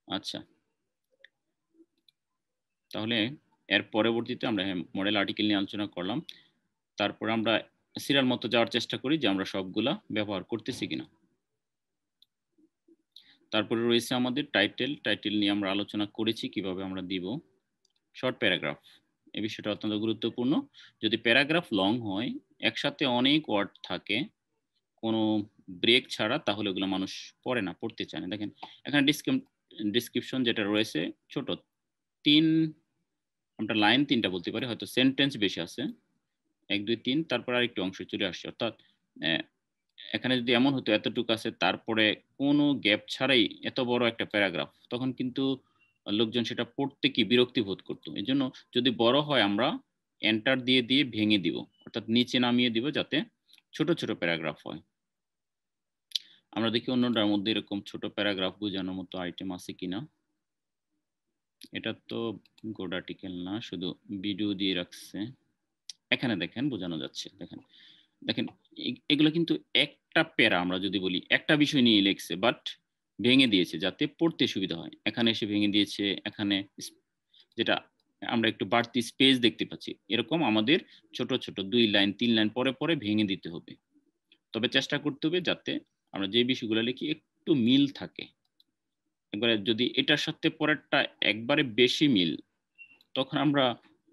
আচ্ছা, তাহলে এর পরবর্তীতে আমরা মডেল আর্টিকেল নিয়ে আলোচনা করলাম। তারপর আমরা সিরিয়াল মতো যাওয়ার চেষ্টা করি যে আমরা সবগুলা ব্যবহার করতেছি কিনা। তারপরে রয়েছে আমাদের টাইটেল। টাইটেল নিয়ে আমরা আলোচনা করেছি কিভাবে আমরা দিব। শর্ট প্যারাগ্রাফ, এই বিষয়টা অত্যন্ত গুরুত্বপূর্ণ। যদি প্যারাগ্রাফ লং হয়, একসাথে অনেক ওয়ার্ড থাকে কোনো ব্রেক ছাড়া, তাহলে ওগুলো মানুষ পড়ে না, পড়তে চায় না। দেখেন এখানে ডিসক্রিপশন যেটা রয়েছে ছোট, তিন, আমরা লাইন তিনটা বলতে পারি, হয়তো সেন্টেন্স বেশি আছে 1 2 3, তারপর আরেকটু অংশ চলে আসছে। অর্থাৎ এখানে যদি এমন হতো এতটুকু আছে তারপরে কোনো গ্যাপ ছাড়াই এত বড় একটা প্যারাগ্রাফ, তখন কিন্তু লোকজন সেটা পড়তে কি বিরক্তি বোধ করতো। এই জন্য যদি বড় হয় আমরা এন্টার দিয়ে দিয়ে ভেঙে দিব, অর্থাৎ নিচে নামিয়ে দিব যাতে ছোট ছোট প্যারাগ্রাফ হয়। আমরা দেখি অন্যটার মধ্যে এরকম ছোট প্যারাগ্রাফ বোঝানোর মতো আইটেম আছে কিনা। এটা তো গোড আর্টিকেল না, শুধু ভিডিও দিয়ে রাখছে। এখানে দেখেন বোঝানো যাচ্ছে, দেখেন দেখেন এগুলো কিন্তু একটা প্যারা, আমরা যদি বলি একটা বিষয় নিয়ে লিখছে বাট ভেঙে দিয়েছে যাতে পড়তে সুবিধা হয়। এখানে এসে ভেঙে দিয়েছে, এখানে যেটা আমরা একটু বাড়তি স্পেস দেখতে পাচ্ছি, এরকম আমাদের ছোট ছোট 2 লাইন 3 লাইন পরে পরে ভেঙে দিতে হবে। তবে চেষ্টা করতে হবে যাতে আমরা যে বিষয়গুলো লিখি একটু মিল থাকে। একবারে যদি এটার সাথে পরেরটা একবারে বেশি মিল, তখন আমরা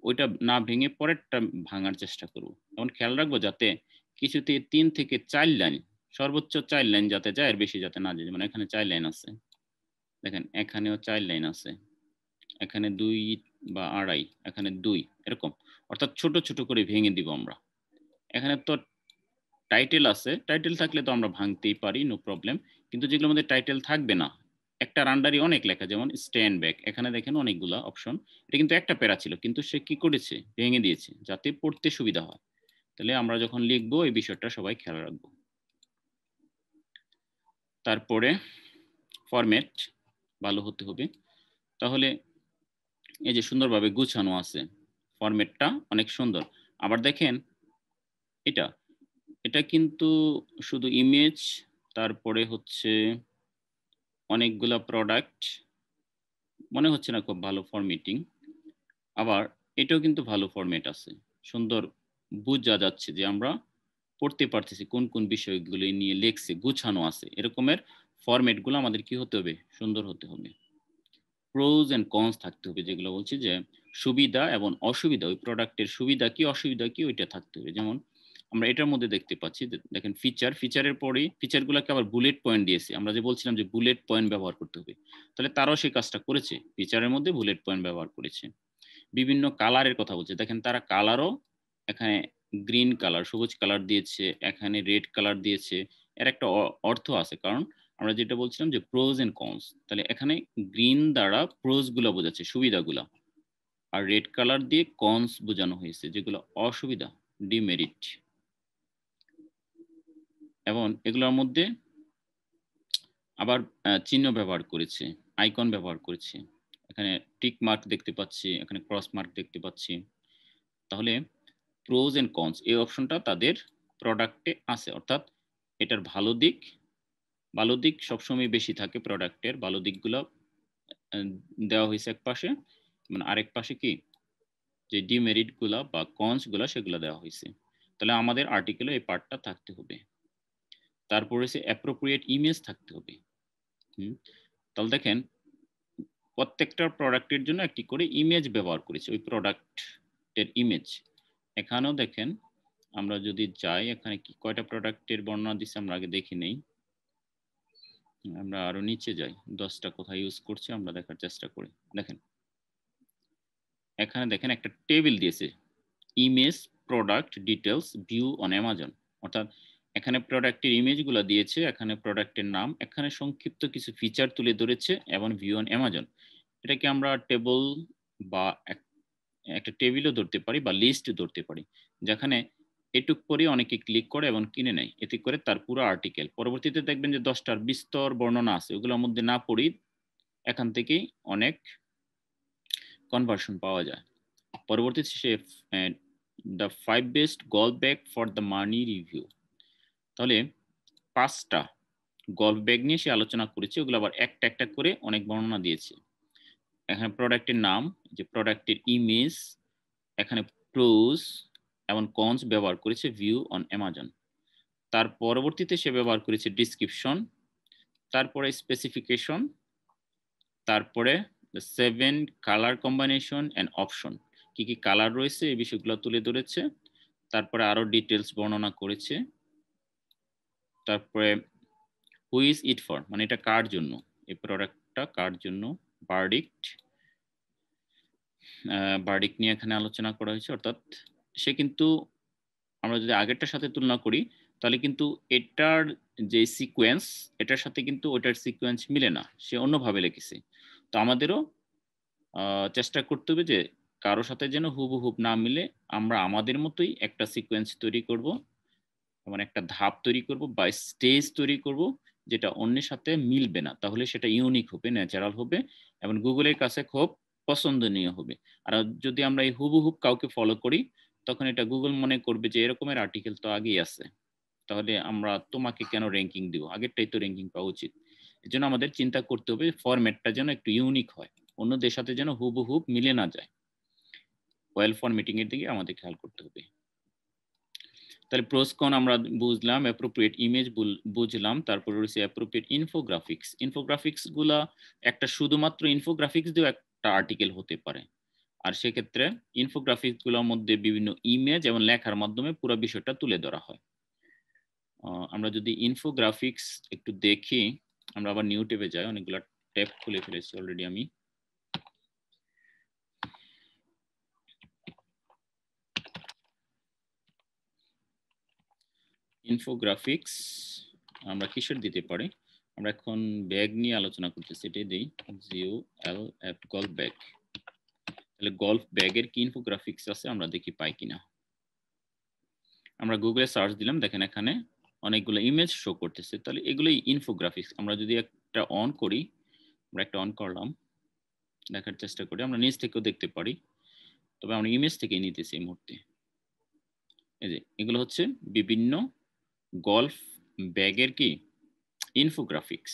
ওইটা না ভেঙে পরেরটা ভাঙার চেষ্টা করব। এমন খেয়াল রাখবো যাতে কিছুতে 3 থেকে 4 লাইন, সর্বোচ্চ 4 লাইন যাতে যায়, এর বেশি যাতে না যায়। যেমন এখানে 4 লাইন আছে, দেখেন এখানেও 4 লাইন আছে, এখানে 2 বা 2.5, এখানে 2, এরকম। অর্থাৎ ছোট ছোট করে ভেঙে দিব আমরা। এখানে তো টাইটেল আছে, টাইটেল থাকলে তো আমরা ভাঙতেই পারি, নো প্রবলেম। কিন্তু যেগুলোর মধ্যে টাইটেল থাকবে না, একটা রান্ডারই অনেক লেখা, যেমন স্ট্যান্ড ব্যাক, এখানে দেখেন অনেকগুলা অপশন। এটা কিন্তু একটা প্যারা ছিল কিন্তু সে কি করেছে, ভেঙে দিয়েছে যাতে পড়তে সুবিধা হয়। তাহলে আমরা যখন লিখবো এই বিষয়টা সবাই খেয়াল রাখবো। তারপরে ফরম্যাট ভালো হতে হবে। তাহলে এই যে সুন্দরভাবে গুছানো আছে, ফরম্যাটটা অনেক সুন্দর। আবার দেখেন এটা এটা কিন্তু শুধু ইমেজ, তারপরে হচ্ছে অনেকগুলা প্রোডাক্ট, মনে হচ্ছে না খুব ভালো ফরম্যাটিং। আবার এটাও কিন্তু ভালো ফরম্যাট আছে, সুন্দর বোঝা যাচ্ছে যে আমরা পড়তে পারতেছি কোন কোন বিষয়গুলো নিয়ে লেখছে, গুছানো আছে। এরকমের ফরম্যাটগুলো আমাদের কি হতে হবে, সুন্দর হতে হবে। প্রোজ এন্ড কনস থাকতে হবে, যেগুলো বলছি যে সুবিধা এবং অসুবিধা, ওই প্রোডাক্টের সুবিধা কি অসুবিধা কি ওইটা থাকতে হবে। যেমন আমরা এটার মধ্যে দেখতে পাচ্ছি, দেখেন ফিচার, ফিচারের পরেই ফিচারগুলোকে আবার বুলেট পয়েন্ট দিয়েছে। আমরা যে বলছিলাম যে বুলেট পয়েন্ট ব্যবহার করতে হবে, তাহলে তারাও সেই কাজটা করেছে, ফিচারের মধ্যে বুলেট পয়েন্ট ব্যবহার করেছে। বিভিন্ন কালারের কথা বলছে, দেখেন তারা কালারও এখানে গ্রিন কালার, সবুজ কালার দিয়েছে, এখানে রেড কালার দিয়েছে। এর একটা অর্থ আছে, কারণ আমরা যেটা বলছিলাম যে প্রোজ এন্ড কনস, তাহলে এখানে গ্রিন দ্বারা প্রোজ গুলা বোঝাচ্ছে, সুবিধাগুলা, আর রেড কালার দিয়ে কনস বোঝানো হয়েছে যেগুলো অসুবিধা, ডিমেরিট। এবং এগুলোর মধ্যে আবার চিহ্ন ব্যবহার করেছে, আইকন ব্যবহার করেছে। এখানে টিক মার্ক দেখতে পাচ্ছি, এখানে ক্রস মার্ক দেখতে পাচ্ছি। তাহলে প্রোজ এন্ড কনস এই অপশনটা তাদের প্রোডাক্টে আছে, অর্থাৎ এটার ভালো দিক, ভালো দিক সবসময় বেশি থাকে, প্রোডাক্টের ভালো দিকগুলো দেওয়া হয়েছে এক পাশে, মানে আরেক পাশে কি যে ডিমেরিট গুলা বা কনস গুলা সেগুলো দেওয়া হয়েছে। তাহলে আমাদের আর্টিকেলে এই পার্টটা থাকতে হবে। তারপরে সে অ্যাপ্রোপ্রিয়েট ইমেজ থাকতে হবে। তাহলে দেখেন প্রত্যেকটা প্রোডাক্টের জন্য একটি করে ইমেজ ব্যবহার করেছে, ওই প্রোডাক্টের ইমেজ। এখানেও দেখেন আমরা যদি যাই এখানে কি কয়টা প্রোডাক্টের বর্ণনা দিচ্ছে আমরা আগে দেখি নেই। আমরা আরো নিচে যাই, 10টা কোথায় ইউজ করছি আমরা দেখার চেষ্টা করি। দেখেন এখানে দেখেন একটা টেবিল দিয়েছে, image product details view on Amazon. অর্থাৎ এখানে প্রোডাক্টের ইমেজগুলো দিয়েছে, এখানে প্রোডাক্টের নাম, এখানে সংক্ষিপ্ত কিছু ফিচার তুলে ধরেছে এবং ভিউ অন অ্যামাজন। এটাকে আমরা টেবল বা একটা টেবিলও ধরতে পারি বা লিস্ট ধরতে পারি, যেখানে এটুক পরে অনেকে ক্লিক করে এবং কিনে নেয়, এতে করে তার পুরো আর্টিকেল। পরবর্তীতে দেখবেন যে 10টার বিস্তর বর্ণনা আছে, ওগুলোর মধ্যে না পড়ি এখান থেকেই অনেক কনভার্সন পাওয়া যায়। পরবর্তীতে সে the 5 best golf bag for the money review, তাহলে 5টা গল্ফ ব্যাগ নিয়ে সে আলোচনা করেছে, ওগুলো আবার একটা একটা করে অনেক বর্ণনা দিয়েছে। এখানে প্রোডাক্টের নাম, যে প্রোডাক্টের ইমেজ, এখানে প্রোস এবং কনস ব্যবহার করেছে ভিউ অন অ্যামাজন। তার পরবর্তীতে সে ব্যবহার করেছে ডিসক্রিপশন, তারপরে স্পেসিফিকেশন, তারপরে 7 কালার কম্বিনেশন অ্যান্ড অপশন, কি কি কালার রয়েছে এই বিষয়গুলো তুলে ধরেছে। তারপরে আরো ডিটেলস বর্ণনা করেছে। তারপরে হু ইজ ইট ফর, মানে এটা কার জন্য, এই প্রোডাক্টটা কার জন্য। ভার্ডিক্ট, ভার্ডিক্ট নিয়ে এখানে আলোচনা করা হয়েছে। অর্থাৎ সে কিন্তু, আমরা যদি আগেরটার সাথে তুলনা করি তাহলে কিন্তু এটার যে সিকোয়েন্স, এটার সাথে কিন্তু ওটার সিকোয়েন্স মিলে না, সে অন্যভাবে লিখেছে। তো আমাদেরও চেষ্টা করতে হবে যে কারোর সাথে যেন হুবহুব না মিলে, আমরা আমাদের মতোই একটা সিকোয়েন্স তৈরি করব, মানে একটা ধাপ তৈরি করব বা স্টেজ তৈরি করব, যেটা অন্যের সাথে মিলবে না, তাহলে সেটা ইউনিক হবে, ন্যাচারাল হবে এবং গুগলের কাছে খুব পছন্দনীয় হবে। আর যদি আমরা এই হুবহুব কাউকে ফলো করি, তখন এটা গুগল মনে করবে যে এরকমের আর্টিকেল তো আগেই আছে, তাহলে আমরা তোমাকে কেন র্যাঙ্কিং দিব, আগেরটাই তো র্যাঙ্কিং পাওয়া উচিত। এই জন্য আমাদের চিন্তা করতে হবে ফরম্যাটটা যেন একটু ইউনিক হয়, অন্যদের সাথে যেন হুবহুব মিলে না যায়। ওয়েল ফরম্যাটিং এর দিকে আমাদের খেয়াল করতে হবে। তাহলে প্রোসকন আমরা বুঝলাম, অ্যাপ্রোপ্রিয়েট ইমেজ বুঝলাম, তারপর রয়েছে অ্যাপ্রোপ্রিয়েট ইনফোগ্রাফিক্স। ইনফোগ্রাফিক্স গুলা একটা শুধুমাত্র ইনফোগ্রাফিক্স দিয়েও একটা আর্টিকেল হতে পারে, আর সেক্ষেত্রে ইনফোগ্রাফিক্স গুলোর মধ্যে বিভিন্ন ইমেজ এবং লেখার মাধ্যমে পুরো বিষয়টা তুলে ধরা হয়। আমরা যদি ইনফোগ্রাফিক্স একটু দেখি, আমরা আবার নিউ ট্যাবে যাই, অনেকগুলো ট্যাব খুলে ফেলেছি অলরেডি আমি। ইনফোগ্রাফিক্স আমরা কিসের দিতে পারি, আমরা এখন ব্যাগ নিয়ে আলোচনা করতেছি, এটাই দেই GULF গল্ফ ব্যাগ। তাহলে গল্ফ ব্যাগের কি ইনফোগ্রাফিক্স আছে আমরা দেখি পাই কিনা। আমরা গুগলে সার্চ দিলাম, দেখেন এখানে অনেকগুলো ইমেজ শো করতেছে, তাহলে এগুলোই ইনফোগ্রাফিক্স। আমরা যদি একটা অন করি, আমরা একটা অন করলাম, দেখার চেষ্টা করি, আমরা নিচ থেকেও দেখতে পারি, তবে আমরা ইমেজ থেকে নিতেছি এই মুহূর্তে। এই যে এগুলো হচ্ছে বিভিন্ন গল্ফ ব্যাগের কি ইনফোগ্রাফিক্স।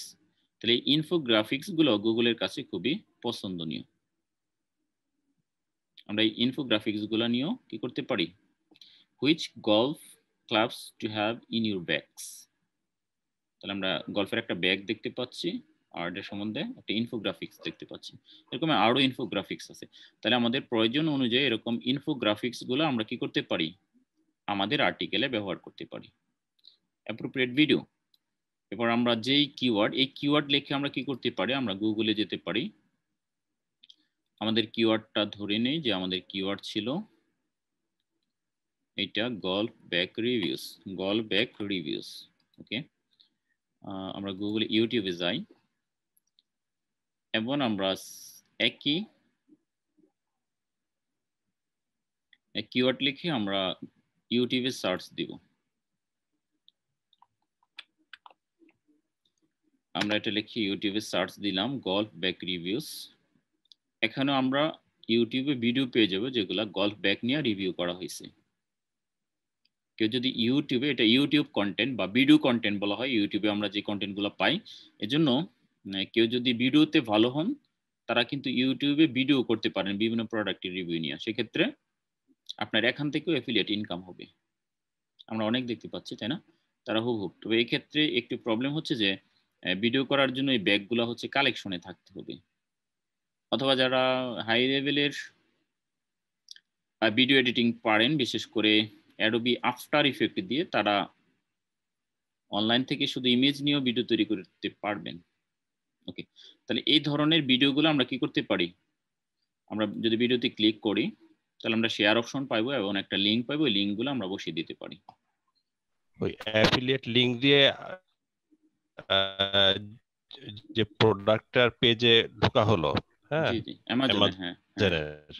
তাহলে এই ইনফোগ্রাফিক্স গুলো গুগলের কাছে খুবই পছন্দনীয়। আমরা এই ইনফোগ্রাফিক্স গুলো নিয়েও কি করতে পারি, which golf clubs to have in your bags. তাহলে আমরা গল্ফের একটা ব্যাগ দেখতে পাচ্ছি, আর এর সম্বন্ধে একটা ইনফোগ্রাফিক্স দেখতে পাচ্ছি, এরকম আরো ইনফোগ্রাফিক্স আছে। তাহলে আমাদের প্রয়োজন অনুযায়ী এরকম ইনফোগ্রাফিক্স গুলো আমরা কি করতে পারি, আমাদের আর্টিকেলে ব্যবহার করতে পারি। অ্যাপ্রোপ্রিয়েট ভিডিও, এবার আমরা যেই কিওয়ার্ড, এই কিওয়ার্ড লিখে আমরা কি করতে পারি, আমরা গুগলে যেতে পারি, আমাদের কিওয়ার্ডটা ধরে নেই যে আমাদের কিওয়ার্ড ছিল এটা golf bag reviews, golf bag reviews. Okay, আমরা গুগলে ইউটিউবে যাই এবং আমরা একই কিওয়ার্ড লিখে আমরা ইউটিউবে সার্চ দিব। আমরা এটা লিখে ইউটিউবে সার্চ দিলাম গল্ফ ব্যাগ রিভিউস। এখানে আমরা ইউটিউবে ভিডিও পেয়ে যাবো যেগুলা গল্ফ ব্যাগ নিয়ে রিভিউ করা হয়েছে। কেউ যদি ইউটিউবে, এটা ইউটিউব কন্টেন্ট বা ভিডিও কন্টেন্ট বলা হয়, ইউটিউবে আমরা যে কন্টেন্টগুলো পাই, এজন্য কেউ যদি ভিডিওতে ভালো হন তারা কিন্তু ইউটিউবে ভিডিও করতে পারেন বিভিন্ন প্রোডাক্টের রিভিউ নিয়ে, সেক্ষেত্রে আপনার এখান থেকেও অ্যাফিলিয়েট ইনকাম হবে। আমরা অনেক দেখতে পাচ্ছি, তাই না, তারা হুবহুব। তবে এই ক্ষেত্রে একটু প্রবলেম হচ্ছে যে ভিডিও করার জন্য এই ব্যাগগুলো হচ্ছে কালেকশনে থাকতে হবে, অথবা যারা হাই লেভেলের ভিডিও এডিটিং পারেন, বিশেষ করে অ্যাডোবি আফটার ইফেক্ট দিয়ে তারা অনলাইন থেকে শুধু ইমেজ নিয়েও ভিডিও তৈরি করতে পারবেন। ওকে, তাহলে এই ধরনের ভিডিওগুলো আমরা কি করতে পারি, আমরা যদি ভিডিওতে ক্লিক করি তাহলে আমরা শেয়ার অপশন পাবো এবং একটা লিংক পাবো, ওই লিংকগুলো আমরা বসিয়ে দিতে পারি। ওই অ্যাফিলিয়েট লিংক দিয়ে যে প্রোডাক্টটার পেজে ঢোকা হলো, হ্যাঁ, জি জি অ্যামাজনে, হ্যাঁ অ্যামাজনের,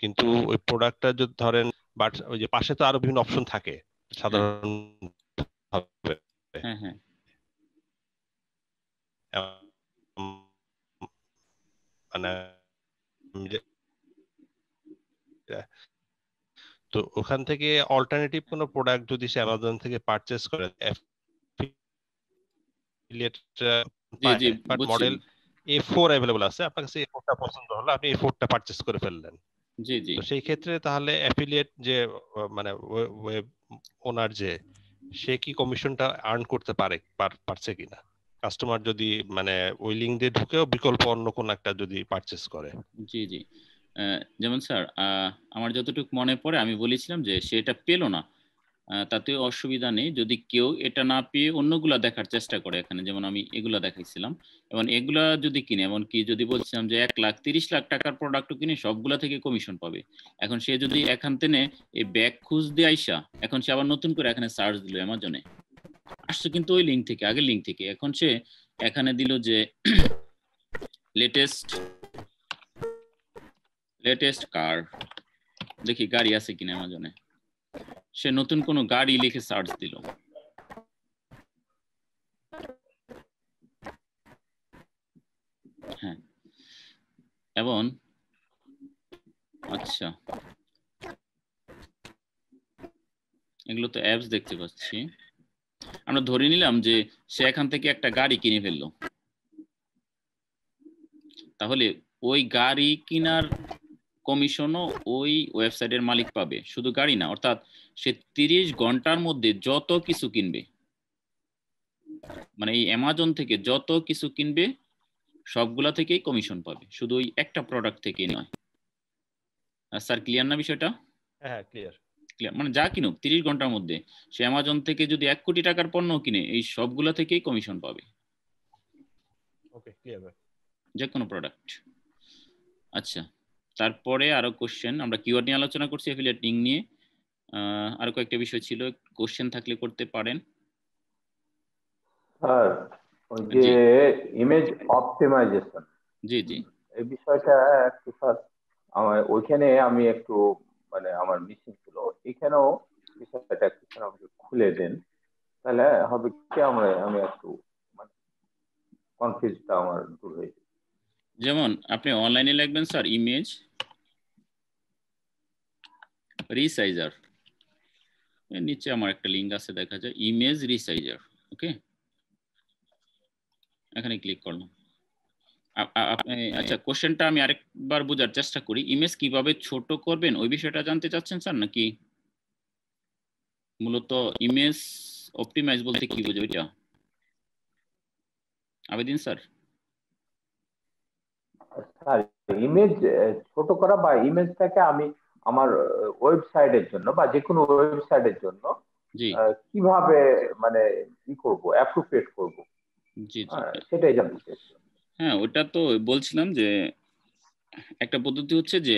কিন্তু ওই প্রোডাক্টটা যদি ধরেন, বাট ওই যে পাশে তো আরো বিভিন্ন অপশন থাকে সাধারণ ভাবে, হ্যাঁ হ্যাঁ মানে তো ওখান থেকে অল্টারনেটিভ কোনো প্রোডাক্ট যদি সে অ্যামাজন থেকে পারচেজ করে, অ্যাফিলিয়েট জি জি বাট বুঝছি। মডেল A4 অ্যাভেলেবল আছে, আপনার কাছে A4টা পছন্দ হলো, আপনি A4টা পারচেজ করে ফেললেন। জি জি তো সেই ক্ষেত্রে তাহলে অ্যাফিলিয়েট যে মানে ওয়েব ওনার যে, সে কি কমিশনটা আর্ন করতে পারছে কিনা, কাস্টমার যদি মানে ওই লিঙ্ক দিয়ে ঢুকেও বিকল্প অন্য কোন একটা যদি পারচেজ করে। জি জি যেমন স্যার আমার যতটুকু মনে পড়ে আমি বলেছিলাম যে সেটা পেলো না, তাতে অসুবিধা নেই যদি কেউ এটা না পেয়ে অন্যগুলা দেখার চেষ্টা করে। এখানে যেমন আমি এগুলা দেখাইছিলাম, এবং এগুলা যদি কিনে, এমন কি যদি বলছিলাম যে 1,30,00,000 টাকার প্রোডাক্টও কিনে সবগুলা থেকে কমিশন পাবে। এখন সে যদি এখান থেকে এই ব্যাগ খুঁজ দিয়ে আইসা এখন সে আবার নতুন করে এখানে সার্চ দিল অ্যামাজনে, আসছে কিন্তু ওই লিঙ্ক থেকে, আগের লিঙ্ক থেকে, এখন সে এখানে দিল যে লেটেস্ট কার, দেখি গাড়ি আছে কিনা অ্যামাজনে, সে নতুন কোনো গাড়ি লিখে সার্চ দিল, হ্যাঁ, এবং আচ্ছা এগুলো তো অ্যাপস দেখতে পাচ্ছি, আমরা ধরে নিলাম যে সে এখান থেকে একটা গাড়ি কিনে ফেললো, তাহলে ওই গাড়ি কেনার কমিশনও ওই ওয়েবসাইটের মালিক পাবে, শুধু গাড়ি না, অর্থাৎ সে 30 ঘন্টার মধ্যে যত কিছু কিনবে, মানে এই অ্যামাজন থেকে যত কিছু কিনবে সবগুলা থেকেই কমিশন পাবে, শুধু ওই একটা প্রোডাক্ট থেকেই নয়। স্যার ক্লিয়ার না বিষয়টা? হ্যাঁ ক্লিয়ার। ক্লিয়ার, মানে যা কিনুক 30 ঘন্টার মধ্যে সে অ্যামাজন থেকে যদি 1 কোটি টাকার পণ্য কিনে এই সবগুলা থেকেই কমিশন পাবে, ওকে ক্লিয়ার ভাই। যে কোনো প্রোডাক্ট। আচ্ছা, তারপরে আরো কোশ্চেন, আমরা কিওয়ার্ড নিয়ে আলোচনা করছি, এফিলিয়েট লিংক নিয়ে, আরো কয়েকটা বিষয় ছিল, কোশ্চেন থাকলে করতে পারেন। স্যার ওই যে জি ইমেজ অপটিমাইজেশন, জি জি এই বিষয়টা একটু স্যার আমার ওইখানে আমি একটু মানে আমার মিসিং ছিল, এখানেও বিষয়টা একটু স্যার আমাকে খুলে দেন, তাহলে হবে কি আমি একটু মানে কনফিউজটা আমার দূর হয়ে যাবে। যেমন আপনি অনলাইনে লিখবেন স্যার ইমেজ রিসাইজার, এর নিচে আমার একটা লিংক আছে দেখা যায়, ইমেজ রিসাইজার, ওকে, এখানে ক্লিক করলাম। আচ্ছা কোশ্চেনটা আমি আরেকবার বোঝার চেষ্টা করি, ইমেজ কিভাবে ছোট করবেন ওই বিষয়টা জানতে চাচ্ছেন স্যার, নাকি মূলত ইমেজ অপটিমাইজ বলতে কি বোঝো এটা আবেদিন স্যার? স্যার ইমেজ ছোট করা বা ইমেজটাকে আমি আমার ওয়েবসাইটের জন্য বা যে কোনো ওয়েবসাইটের জন্য জি কিভাবে মানে কি করব, অ্যাপ্রোপ্রিয়েট করব, জি জি সেটাই জানতে চাইছিলাম। হ্যাঁ, ওটা তো বলছিলাম যে একটা পদ্ধতি হচ্ছে যে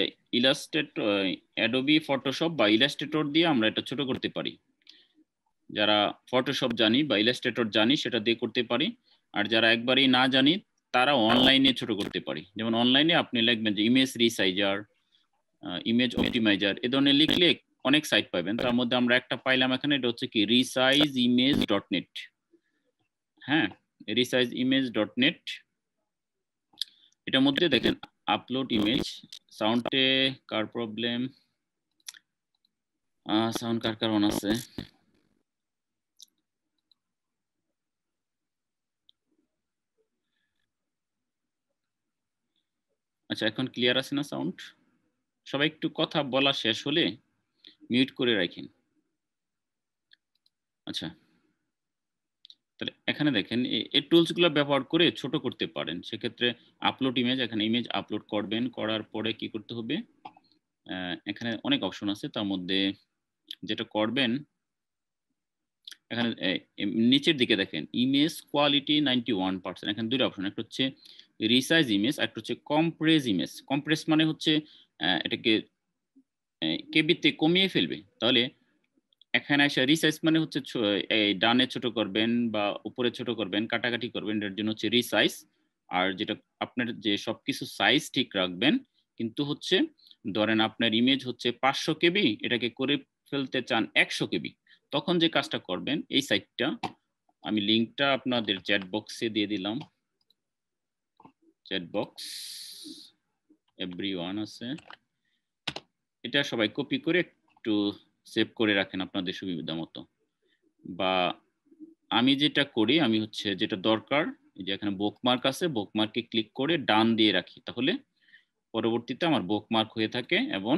অ্যাডোবি ফটোশপ বা ইলাস্ট্রেটর দিয়ে আমরা এটা ছোট করতে পারি, যারা ফটোশপ জানি বা ইলাস্ট্রেটর জানি সেটা দিয়ে করতে পারি, আর যারা একবারেই না জানি তারা অনলাইনে ছোট করতে পারি। যেমন অনলাইনে আপনি লিখবেন যে ইমেজ রিসাইজার, ইমেজ অপটিমাইজার, এ ধরনের লিখলে অনেক সাইট পাবেন, তার মধ্যে আমরা একটা পাইলাম এখানে, এটা হচ্ছে কি resizimage.net, হ্যাঁ, resizimage.net, এটার মধ্যে দেখেন আপলোড ইমেজ, সাউন্ডে কার প্রবলেম, সাউন্ড কার কারণ আছে, আচ্ছা এখন ক্লিয়ার আছে না সাউন্ড? সবাই একটু কথা বলা শেষ হলে মিউট করে রাখেন। আচ্ছা, তাহলে এখানে দেখেন এই টুলসগুলো ব্যবহার করে ছোট করতে পারেন। সেক্ষেত্রে আপলোড ইমেজ, এখানে ইমেজ আপলোড করবেন, করার পরে কি করতে হবে, এখানে অনেক অপশন আছে, তার মধ্যে যেটা করবেন এখানে নিচের দিকে দেখেন ইমেজ কোয়ালিটি 91%। এখানে দুটো অপশন, একটা হচ্ছে রিসাইজ ইমেজ, একটা হচ্ছে কম্প্রেস ইমেজ। কম্প্রেস মানে হচ্ছে এটাকে কেবিতে কমিয়ে ফেলবে। তাহলে এখানে এসে রিসাইজ মানে হচ্ছে এই ডানে ছোট করবেন বা উপরে ছোট করবেন, কাটাকাটি করবেন, এর জন্য হচ্ছে রিসাইজ। আর যেটা আপনার যে সবকিছু সাইজ ঠিক রাখবেন, কিন্তু হচ্ছে ধরেন আপনার ইমেজ হচ্ছে 500 কেবি, এটাকে করে ফেলতে চান 100 কেবি, তখন যে কাজটা করবেন এই সাইটটা, আমি লিংকটা আপনাদের চ্যাট বক্সে দিয়ে দিলাম। চ্যাট বক্স এভরিওয়ান আছে, এটা সবাই কপি করে একটু সেভ করে রাখেন আপনাদের সুবিধা মতো। বা আমি যেটা করি, আমি হচ্ছে যেটা দরকার, এই যে এখানে বুকমার্ক আছে, বুকমার্কে ক্লিক করে ডান দিয়ে রাখি, তাহলে পরবর্তীতে আমার বুকমার্ক হয়ে থাকে। এবং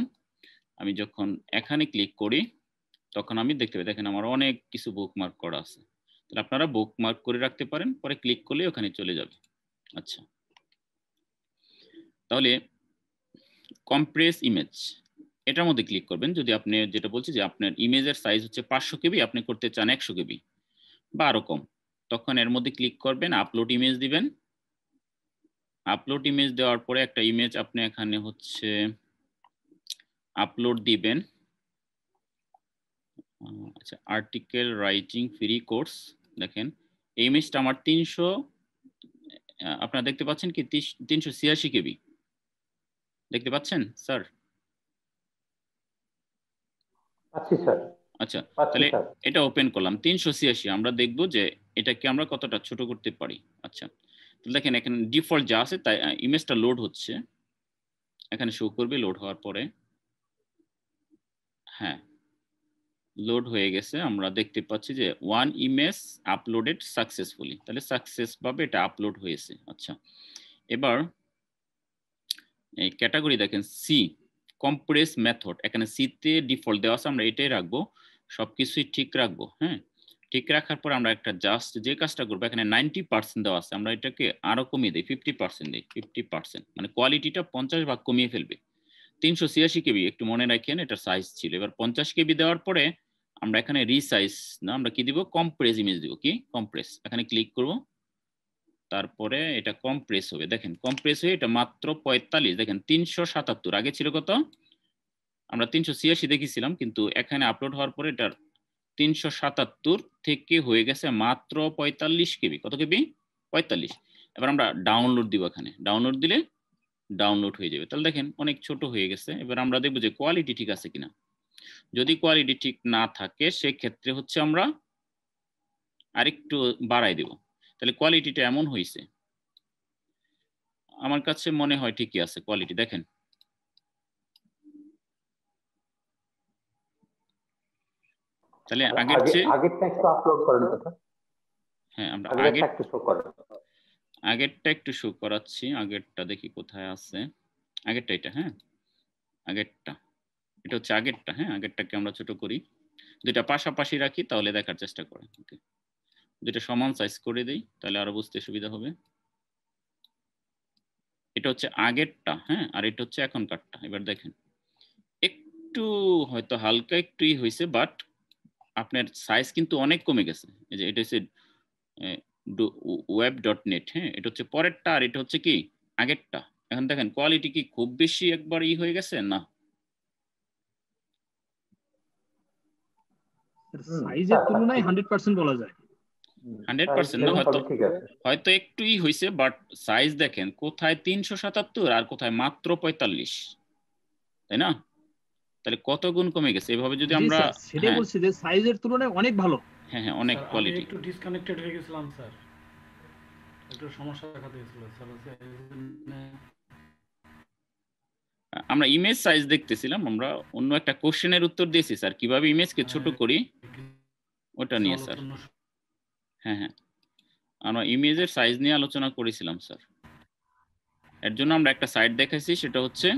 আমি যখন এখানে ক্লিক করি তখন আমি দেখতে পাই, দেখেন আমার অনেক কিছু বুকমার্ক করা আছে। তাহলে আপনারা বুকমার্ক করে রাখতে পারেন, পরে ক্লিক করলে ওখানে চলে যাবে। আচ্ছা, তাহলে কম্প্রেস ইমেজ এটার মধ্যে ক্লিক করবেন। যদি আপনি যেটা বলছি যে আপনার ইমেজের সাইজ হচ্ছে 500 কেবি, আপনি করতে চান 100 কেবি বা আরো কম, তখন এর মধ্যে ক্লিক করবেন, আপলোড ইমেজ দিবেন। আপলোড ইমেজ দেওয়ার পরে একটা ইমেজ আপনি এখানে হচ্ছে আপলোড দিবেন। আচ্ছা, আর্টিকেল রাইটিং ফ্রি কোর্স, দেখেন এই ইমেজটা আমার 300, আপনারা দেখতে পাচ্ছেন কি 386 কেবি দেখতে পাচ্ছেন স্যার? আচ্ছা স্যার, আচ্ছা, পাচ্ছি তাহলে স্যার। এটা ওপেন করলাম 386, আমরা দেখব যে এটাকে আমরা কতটা ছোট করতে পারি। আচ্ছা, তাহলে দেখেন এখানে ডিফল্ট যা আছে তাই ইমেজটা লোড হচ্ছে, এখানে শো করবে লোড হওয়ার পরে। হ্যাঁ, লোড হয়ে গেছে, আমরা দেখতে পাচ্ছি যে ওয়ান ইমেজ আপলোডেড সাকসেসফুলি, তাহলে সাকসেস ভাবে এটা আপলোড হয়েছে। আচ্ছা, এবার এই ক্যাটাগরি দেখেন সি কম্প্রেস মেথড, এখানে সিতে ডিফল্ট দেওয়া আছে, আমরা এটাই রাখবো, সবকিছুই ঠিক রাখবো। হ্যাঁ, ঠিক রাখার পর আমরা একটা জাস্ট যে কাজটা করবো, এখানে 90% দেওয়া আছে, আমরা এটাকে আরো কমিয়ে দিই, 50% দিই। 50% মানে কোয়ালিটিটা 50 ভাগ কমিয়ে ফেলবে। 386 কেবি একটু মনে রাখেন এটা সাইজ ছিল। এবার 50 কেবি দেওয়ার পরে আমরা এখানে রিসাইজ না, আমরা কি দিব, কম্প্রেস ইমেজ দিব। কি কম্প্রেস, এখানে ক্লিক করব, তারপরে এটা কম্প্রেস হবে। দেখেন কম্প্রেস হয়ে এটা মাত্র 45, দেখেন 377, আগে ছিল কত, আমরা 386 দেখেছিলাম, কিন্তু এখানে আপলোড হওয়ার পরে এটার 377 থেকে হয়ে গেছে মাত্র 45 কেবি। কত কেবি? 45। এবার আমরা ডাউনলোড দিব, এখানে ডাউনলোড দিলে ডাউনলোড হয়ে যাবে। তাহলে দেখেন অনেক ছোট হয়ে গেছে। এবার আমরা দেখবো যে কোয়ালিটি ঠিক আছে কিনা। যদি কোয়ালিটি ঠিক না থাকে সেক্ষেত্রে হচ্ছে আমরা আরেকটু বাড়াই দেব। তাহলে কোয়ালিটিটা এমন হয়েছে, আমার কাছে মনে হয় ঠিকই আছে কোয়ালিটি। দেখেন তাহলে আগের চেয়ে, আগেরটা একটু আপলোড করেন কথা। হ্যাঁ আমরা আগেরটা একটু শো করেন। আগেরটা একটু শো করাচ্ছি। আগেরটা দেখি কোথায় আছে, আগেরটা এটা। হ্যাঁ, আগেরটা এটা হচ্ছে আগেরটা। হ্যাঁ, আগেরটাকে আমরা ছোট করি, দুইটা পাশাপাশি রাখি, তাহলে দেখার চেষ্টা করেন। ওকে, দুইটা সমান সাইজ করে দেই, তাহলে আরো বুঝতে সুবিধা হবে। এটা হচ্ছে আগেরটা, হ্যাঁ, আর এটা হচ্ছে এখনকারটা। এবার দেখেন একটু হয়তো হালকা একটুই হয়েছে, বাট আপনার সাইজ কিন্তু অনেক কমে গেছে। এই যে এটা হচ্ছে web.net, হ্যাঁ, এটা হচ্ছে পরেরটা, আর এটা হচ্ছে কি আগেরটা। এখন দেখেন কোয়ালিটি কি খুব বেশি একবার হয়ে গেছে না? সাইজের তুলনায় 100% বলা যায়। 100% না, হয়তো একটুই হয়েছে, বাট সাইজ দেখেন কোথায় 377 আর কোথায় মাত্র 45, তাই না? তাহলে কত গুণ কমে গেছে। এভাবে যদি আমরা, সেটাই বলছি যে সাইজের তুলনায় অনেক ভালো। হ্যাঁ হ্যাঁ, অনেক কোয়ালিটি। একটু ডিসকানেক্টেড হয়ে গেছিলাম স্যার, একটু সমস্যা দেখা দিয়েছিল স্যার। আমরা ইমেজ সাইজ দেখতেছিলাম, আমরা অন্য একটা কোশ্চেনের উত্তর দিয়েছি স্যার, কিভাবে ইমেজকে ছোট করি ওটা নিয়ে স্যার। হ্যাঁ হ্যাঁ, আমরা ইমেজের সাইজ নিয়ে আলোচনা করেছিলাম স্যার। এর জন্য আমরা একটা সাইট দেখাইছি, সেটা হচ্ছে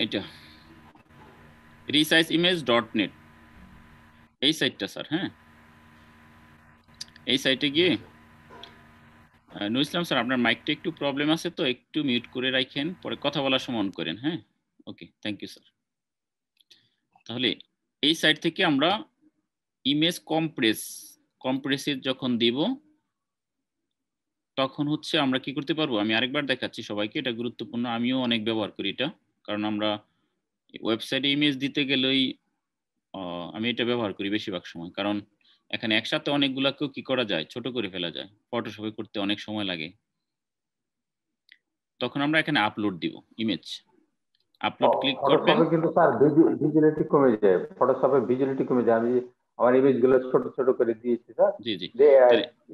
এটা resizimage.net, এই সাইটটা স্যার। হ্যাঁ, এই সাইটে গিয়ে নুর ইসলাম স্যার আপনার মাইকটা একটু প্রবলেম আছে তো একটু মিউট করে রাখেন, পরে কথা বলার সময় অন করেন। হ্যাঁ, ওকে, থ্যাংক ইউ স্যার। তাহলে এই সাইড থেকে আমরা ইমেজ কম্প্রেসের যখন দিব তখন হচ্ছে আমরা কি করতে পারবো, আমি আরেকবার দেখাচ্ছি সবাইকে, এটা গুরুত্বপূর্ণ, আমিও অনেক ব্যবহার করি এটা, কারণ আমরা ওয়েবসাইটে ইমেজ দিতে গেলেই আমি এটা ব্যবহার করি বেশিরভাগ সময়, কারণ এখানে একসাথে অনেকগুলাকেও কি করা যায়, ছোট করে ফেলা যায়, ফটোশপে করতে অনেক সময় লাগে। তখন আমরা এখানে আপলোড দিব ইমেজ, আপলোড ক্লিক করবেন। ফটোশপে কিন্তু স্যার ভিজিবিলিটি কমে যায়, ফটোশপে ভিজিবিলিটি কমে যায়। আমি আমার ইমেজগুলো ছোট ছোট করে দিয়েছি স্যার, জি জি,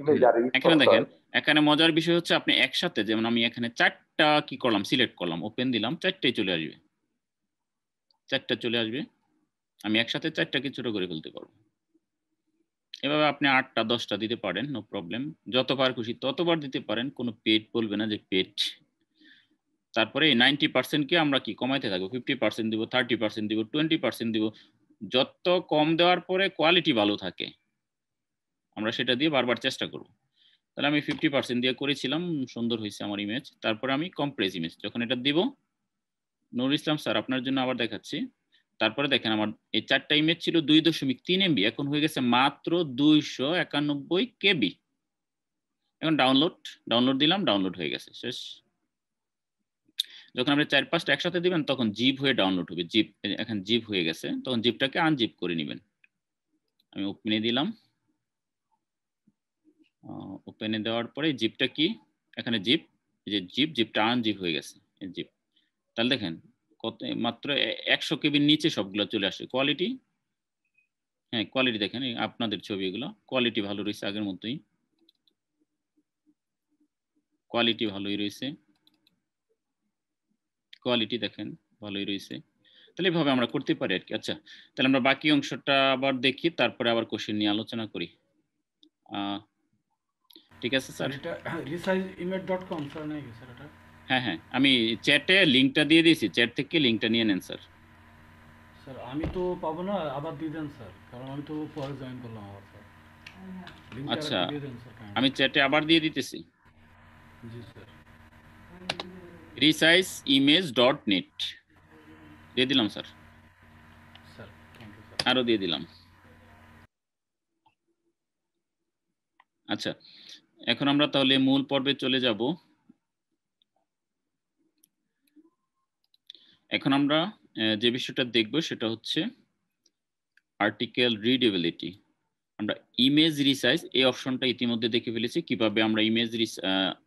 ইমেজ আর এখানে দেখেন, এখানে মজার বিষয় হচ্ছে আপনি একসাথে, যেমন আমি এখানে 4টা কি করলাম, সিলেক্ট করলাম, ওপেন দিলাম, 4টাই চলে আসবে, 4টা চলে আসবে, আমি একসাথে 4টাকে ছোট করে ফেলতে পারবো। এভাবে আপনি 8টা 10টা দিতে পারেন, নো প্রবলেম, যতবার খুশি ততবার দিতে পারেন, কোনো পেড বলবে না যে পেড। তারপরে 90% কে আমরা কি কমাইতে থাকবো, 50% দিব, 30% দিব, 20% দিব, যত কম দেওয়ার পরে কোয়ালিটি ভালো থাকে আমরা সেটা দিয়ে বারবার চেষ্টা করব। তাহলে আমি 50% দিয়ে করেছিলাম, সুন্দর হয়েছে আমার ইমেজ। তারপরে আমি কম্প্রেস ইমেজ যখন এটা দিব, নুর ইসলাম স্যার আপনার জন্য আবার দেখাচ্ছি। তারপরে দেখেন আমার এই 4টা ইমেজ ছিল 2.3 MB, এখন হয়ে গেছে মাত্র 291 KB। এখন ডাউনলোড দিলাম, ডাউনলোড হয়ে গেছে, শেষ। যখন আপনি 4-5টা একসাথে দিবেন তখন জিপ হয়ে ডাউনলোড হবে, জিপ এখন জিপ হয়ে গেছে, তখন জিপটাকে আনজিপ করে নেবেন। আমি ওপেনে দিলাম, ওপেনে দেওয়ার পরে জিপটা কি, এখানে জিপ, এই যে জিপটা আনজিপ হয়ে গেছে, এই জিপ। তাহলে দেখেন কত, মাত্র 100 কেবির নিচে সবগুলো চলে আসে। কোয়ালিটি, হ্যাঁ কোয়ালিটি দেখেন, আপনাদের ছবি, এগুলো কোয়ালিটি ভালো রয়েছে, আগের মতোই কোয়ালিটি ভালোই রয়েছে, কোয়ালিটি দেখেন ভালোই রয়েছে। তাহলে এভাবে আমরা করতে পারি আর কি। আচ্ছা, তাহলে আমরা বাকি অংশটা আবার দেখি, তারপরে আবার কোশ্চেন নিয়ে আলোচনা করি। ঠিক আছে স্যার, এটা resizeimage.com স্যার নাকি স্যার এটা? হ্যাঁ হ্যাঁ, আমি চ্যাটে লিংকটা দিয়ে দিয়েছি, চ্যাট থেকে লিংকটা নিয়ে নেন স্যার। স্যার আমি তো পাবো না, আবার দিয়ে দেন স্যার, কারণ আমি তো পরে জয়েন করলাম আবার স্যার। লিংকটা আচ্ছা, দিয়ে দেন স্যার kindly। আমি চ্যাটে আবার দিয়ে দিতেছি, জি স্যার। resizeimage.net দিয়ে দিলাম sir, sir thank you sir. আরো দিয়ে দিলাম। আচ্ছা, এখন আমরা তাহলে মূল পর্বে চলে যাব। এখন আমরা যে বিষয়টা দেখব সেটা হচ্ছে আর্টিকেল রিডেবিলিটি। আমরা ইমেজ রিসাইজ এই অপশনটা ইতিমধ্যে দেখে ফেলেছি, কিভাবে আমরা ইমেজ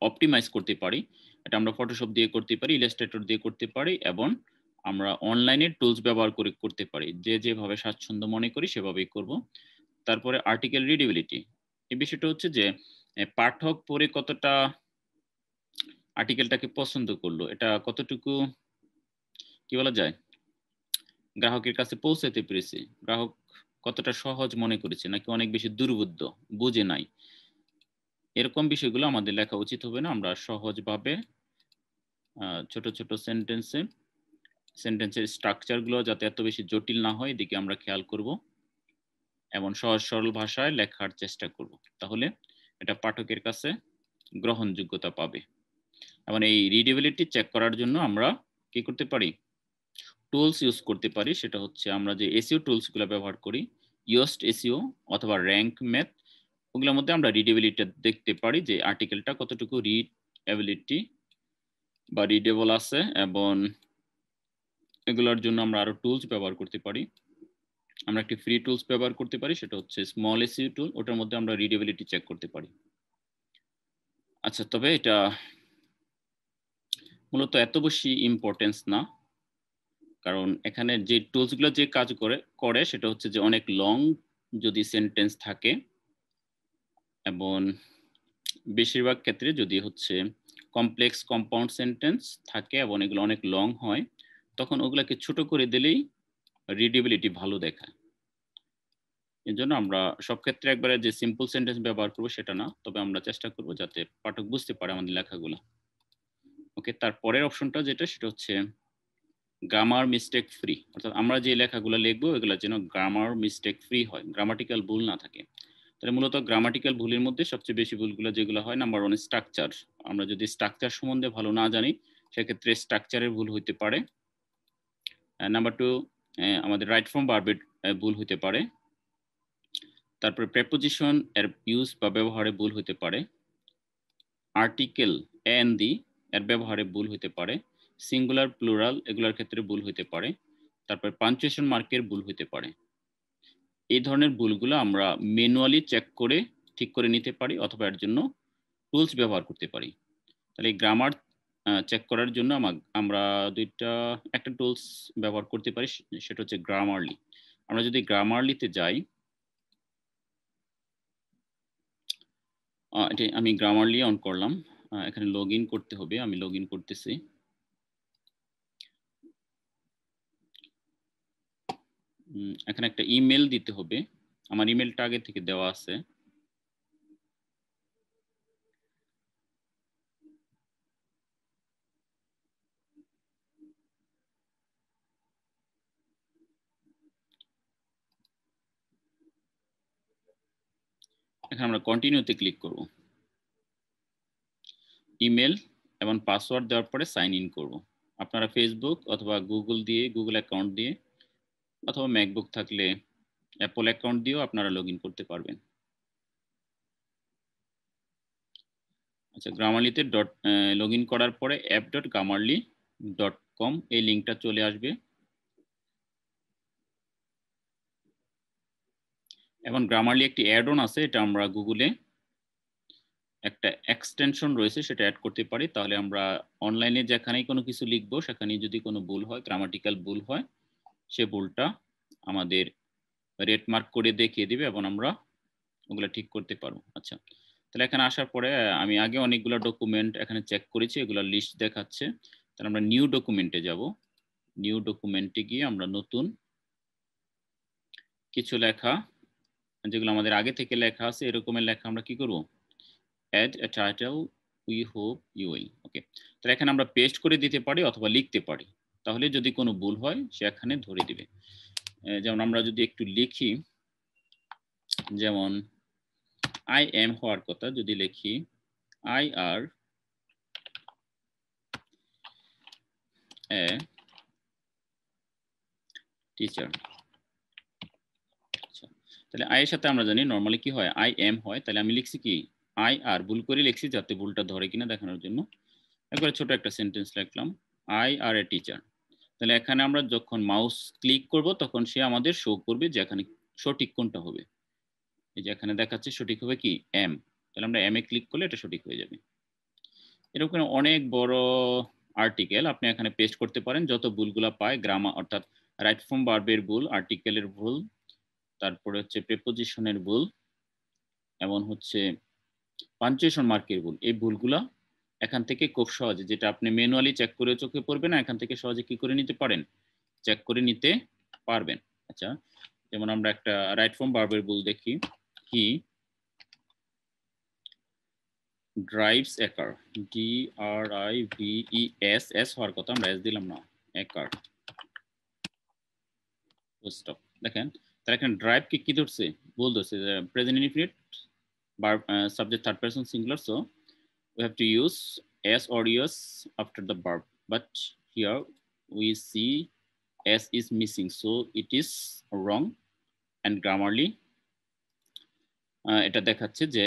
অপটিমাইজ করতে পারি। এটা আমরা ফটোশপ দিয়ে করতে পারি, ইলাস্ট্রেটর দিয়ে করতে পারি, এবং আমরা অনলাইনে টুলস ব্যবহার করে করতে পারি, যে যেভাবে স্বাচ্ছন্দ্য মনে করি সেভাবেই করব। তারপরে আর্টিকেল রিডেবিলিটি, এই বিষয়টা হচ্ছে যে পাঠক পড়ে কতটা আর্টিকেলটাকে পছন্দ করলো, এটা কতটুকু কি বলা যায়, গ্রাহকের কাছে পৌঁছাতে পেরেছে, গ্রাহক কতটা সহজ মনে করেছে, নাকি অনেক বেশি দুর্বোধ্য, বুঝে নাই, এরকম বিষয়গুলো আমাদের লেখা উচিত হবে না। আমরা সহজভাবে ছোট ছোট সেন্টেন্সের স্ট্রাকচারগুলো যাতে এত বেশি জটিল না হয় এদিকে আমরা খেয়াল করব, এবং সহজ সরল ভাষায় লেখার চেষ্টা করব, তাহলে এটা পাঠকের কাছে গ্রহণযোগ্যতা পাবে। এবং এই রিডেবিলিটি চেক করার জন্য আমরা কি করতে পারি, টুলস ইউজ করতে পারি। সেটা হচ্ছে আমরা যে এসইও টুলসগুলো ব্যবহার করি, ইয়োস্ট এসইও অথবা র্যাঙ্ক ম্যাথ, ওগুলোর মধ্যে আমরা রিডেবিলিটি দেখতে পারি যে আর্টিকেলটা কতটুকু রিডেবিলিটি বা রিডেবল আছে, এবং এগুলোর জন্য আমরা আরো টুলস ব্যবহার করতে পারি। আমরা একটি ফ্রি টুলস ব্যবহার করতে পারি, সেটা হচ্ছে স্মল এসইও টুল, ওটার মধ্যে আমরা রিডেবিলিটি চেক করতে পারি। আচ্ছা, তবে এটা মূলত এত বেশি ইম্পর্টেন্স না, কারণ এখানে যে টুলসগুলো যে কাজ করে সেটা হচ্ছে যে অনেক লং যদি সেন্টেন্স থাকে, এবং বেশিরভাগ ক্ষেত্রে যদি হচ্ছে কমপ্লেক্স কম্পাউন্ড সেন্টেন্স থাকে এবং এগুলো অনেক লং হয়, তখন ওগুলাকে ছোট করে দিলেই রিডেবিলিটি ভালো দেখায়। এই জন্য আমরা সব ক্ষেত্রে একবারে যে সিম্পল সেন্টেন্স ব্যবহার করবো সেটা না, তবে আমরা চেষ্টা করবো যাতে পাঠক বুঝতে পারে আমাদের লেখাগুলো। ওকে, তারপরের অপশনটা যেটা সেটা হচ্ছে গ্রামার মিস্টেক ফ্রি, অর্থাৎ আমরা যে লেখাগুলো লিখবো এগুলো যেন গ্রামার মিস্টেক ফ্রি হয়, গ্রামাটিক্যাল ভুল না থাকে। তাহলে মূলত গ্রামাটিক্যাল ভুলের মধ্যে সবচেয়ে বেশি ভুলগুলো যেগুলো হয়, নাম্বার 1 স্ট্রাকচার। আমরা যদি স্ট্রাকচার সম্বন্ধে ভালো না জানি সেক্ষেত্রে স্ট্রাকচারের ভুল হইতে পারে। নাম্বার 2 আমাদের রাইট ফর্ম ভার্বের ভুল হইতে পারে। তারপরে প্রেপোজিশন এর ইউজ বা ব্যবহারে ভুল হইতে পারে। আর্টিকেল এন্ড দি এর ব্যবহারে ভুল হইতে পারে। সিঙ্গুলার প্লুরাল এগুলোর ক্ষেত্রে ভুল হইতে পারে। তারপরে পাঞ্চুয়েশন মার্কের ভুল হইতে পারে। এই ধরনের ভুলগুলো আমরা ম্যানুয়ালি চেক করে ঠিক করে নিতে পারি অথবা এর জন্য টুলস ব্যবহার করতে পারি। তাহলে এই গ্রামার চেক করার জন্য আমরা একটা টুলস ব্যবহার করতে পারি, সেটা হচ্ছে গ্রামারলি। আমরা যদি গ্রামারলিতে যাই, আমি গ্রামারলি অন করলাম। এখানে লগ ইন করতে হবে, আমি লগ ইন করতেছি। এখানে একটা ইমেল দিতে হবে, আমার ইমেলটা আগে থেকে দেওয়া আছে। এখানে আমরা কন্টিনিউতে ক্লিক করব। ইমেল এবং পাসওয়ার্ড দেওয়ার পরে সাইন ইন করব। আপনারা ফেসবুক অথবা গুগল অ্যাকাউন্ট দিয়ে অথবা ম্যাকবুক থাকলে অ্যাপল অ্যাকাউন্ট দিয়েও আপনারা লগ ইন করতে পারবেন। আচ্ছা, গ্রামারলিতে লগ ইন করার পরে app.grammarly.com এই লিঙ্কটা চলে আসবে এবং গ্রামারলি একটি অ্যাড অন আছে, এটা আমরা গুগলে একটা এক্সটেনশন রয়েছে সেটা অ্যাড করতে পারি। তাহলে আমরা অনলাইনে যেখানেই কোনো কিছু লিখবো সেখানেই যদি কোনো ভুল হয়, গ্রামাটিক্যাল ভুল হয়, সে ভুলটা আমাদের রেড মার্ক করে দেখিয়ে দিবে এবং আমরা ওগুলো ঠিক করতে পারবো। আচ্ছা, তাহলে এখানে আসার পরে আমি আগে অনেকগুলো ডকুমেন্ট এখানে চেক করেছি, এগুলো লিস্ট দেখাচ্ছে। তাহলে আমরা নিউ ডকুমেন্টে যাব। নিউ ডকুমেন্টে গিয়ে আমরা নতুন কিছু লেখা, যেগুলো আমাদের আগে থেকে লেখা আছে এরকমের লেখা আমরা কি করব, add a title we hope you will। ওকে, তাহলে এখানে আমরা পেস্ট করে দিতে পারি অথবা লিখতে পারি, তাহলে যদি কোনো ভুল হয় সে এখানে ধরে দিবে। যেমন আমরা যদি একটু লিখি, যেমন I am হওয়ার কথা, যদি লিখি I are a teacher। তাহলে I এর সাথে আমরা জানি নরমালি কি হয়, I am হয়। তাহলে আমি লিখছি কি I are, ভুল করে লিখছি যাতে ভুলটা ধরে কিনা দেখানোর জন্য একবারে ছোট একটা সেন্টেন্স লিখলাম, I are a teacher। তাহলে এখানে আমরা যখন মাউস ক্লিক করব তখন সে আমাদের শো করবে যে এখানে সঠিক কোনটা হবে। এই যে এখানে দেখাচ্ছে সঠিক হবে কি am। তাহলে আমরা am এ ক্লিক করলে এটা সঠিক হয়ে যাবে। এরকম অনেক বড় আর্টিকেল আপনি এখানে পেস্ট করতে পারেন, যত ভুলগুলা পায়, গ্রামার অর্থাৎ রাইট ফর্ম ভার্বের ভুল, আর্টিকেলের ভুল, তারপরে হচ্ছে প্রিপোজিশনের ভুল, এবং হচ্ছে পাঞ্চুয়েশন মার্কের ভুল। এই ভুলগুলা এখান থেকে খুব সহজে, যেটা আপনি ম্যানুয়ালি চেক করে চোখে পড়বে না, এখান থেকে সহজে কি করে নিতে পারেন, চেক করে নিতে পারবেন। আচ্ছা, যেমন আমরা একটা রাইট ফর্ম ভার্বের ভুল দেখি, হি ড্রাইভস এ কার, DRIVES, এস হওয়ার কথা, আমরা এস দিলাম না, এ কার, স্টপ। দেখেন তাহলে এখানে ড্রাইভ কি ধরছে, ভুল ধরছে, present indefinite verb, subject third person singular, so we have to use s or es after the verb, but here we see s is missing, so it is wrong, and grammarly এটা দেখাচ্ছে যে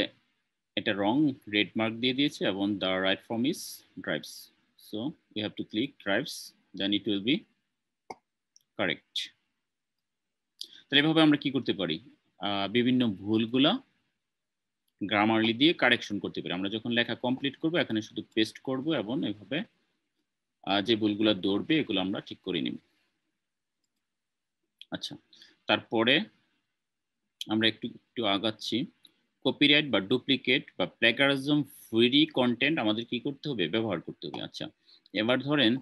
এটা wrong, red mark দিয়ে দিয়েছে, এবং the right form is drives, so we have to click drives, then it will be correct। তাহলে এভাবে আমরা কি করতে পারি, বিভিন্ন ভুলগুলা গ্রামারলি দিয়ে কারেকশন করতে পারি। আমরা যখন লেখা কমপ্লিট করব এখানে শুধু পেস্ট করব এবং এইভাবে যে ভুলগুলো ধরবে এগুলো আমরা ঠিক করে নিব। আচ্ছা, তারপরে আমরা একটু আগাচ্ছি। কপিরাইট বা ডুপ্লিকেট বা প্ল্যাগারিজম ফ্রি কন্টেন্ট আমাদের কি করতে হবে, ব্যবহার করতে হবে। আচ্ছা, এবার ধরেন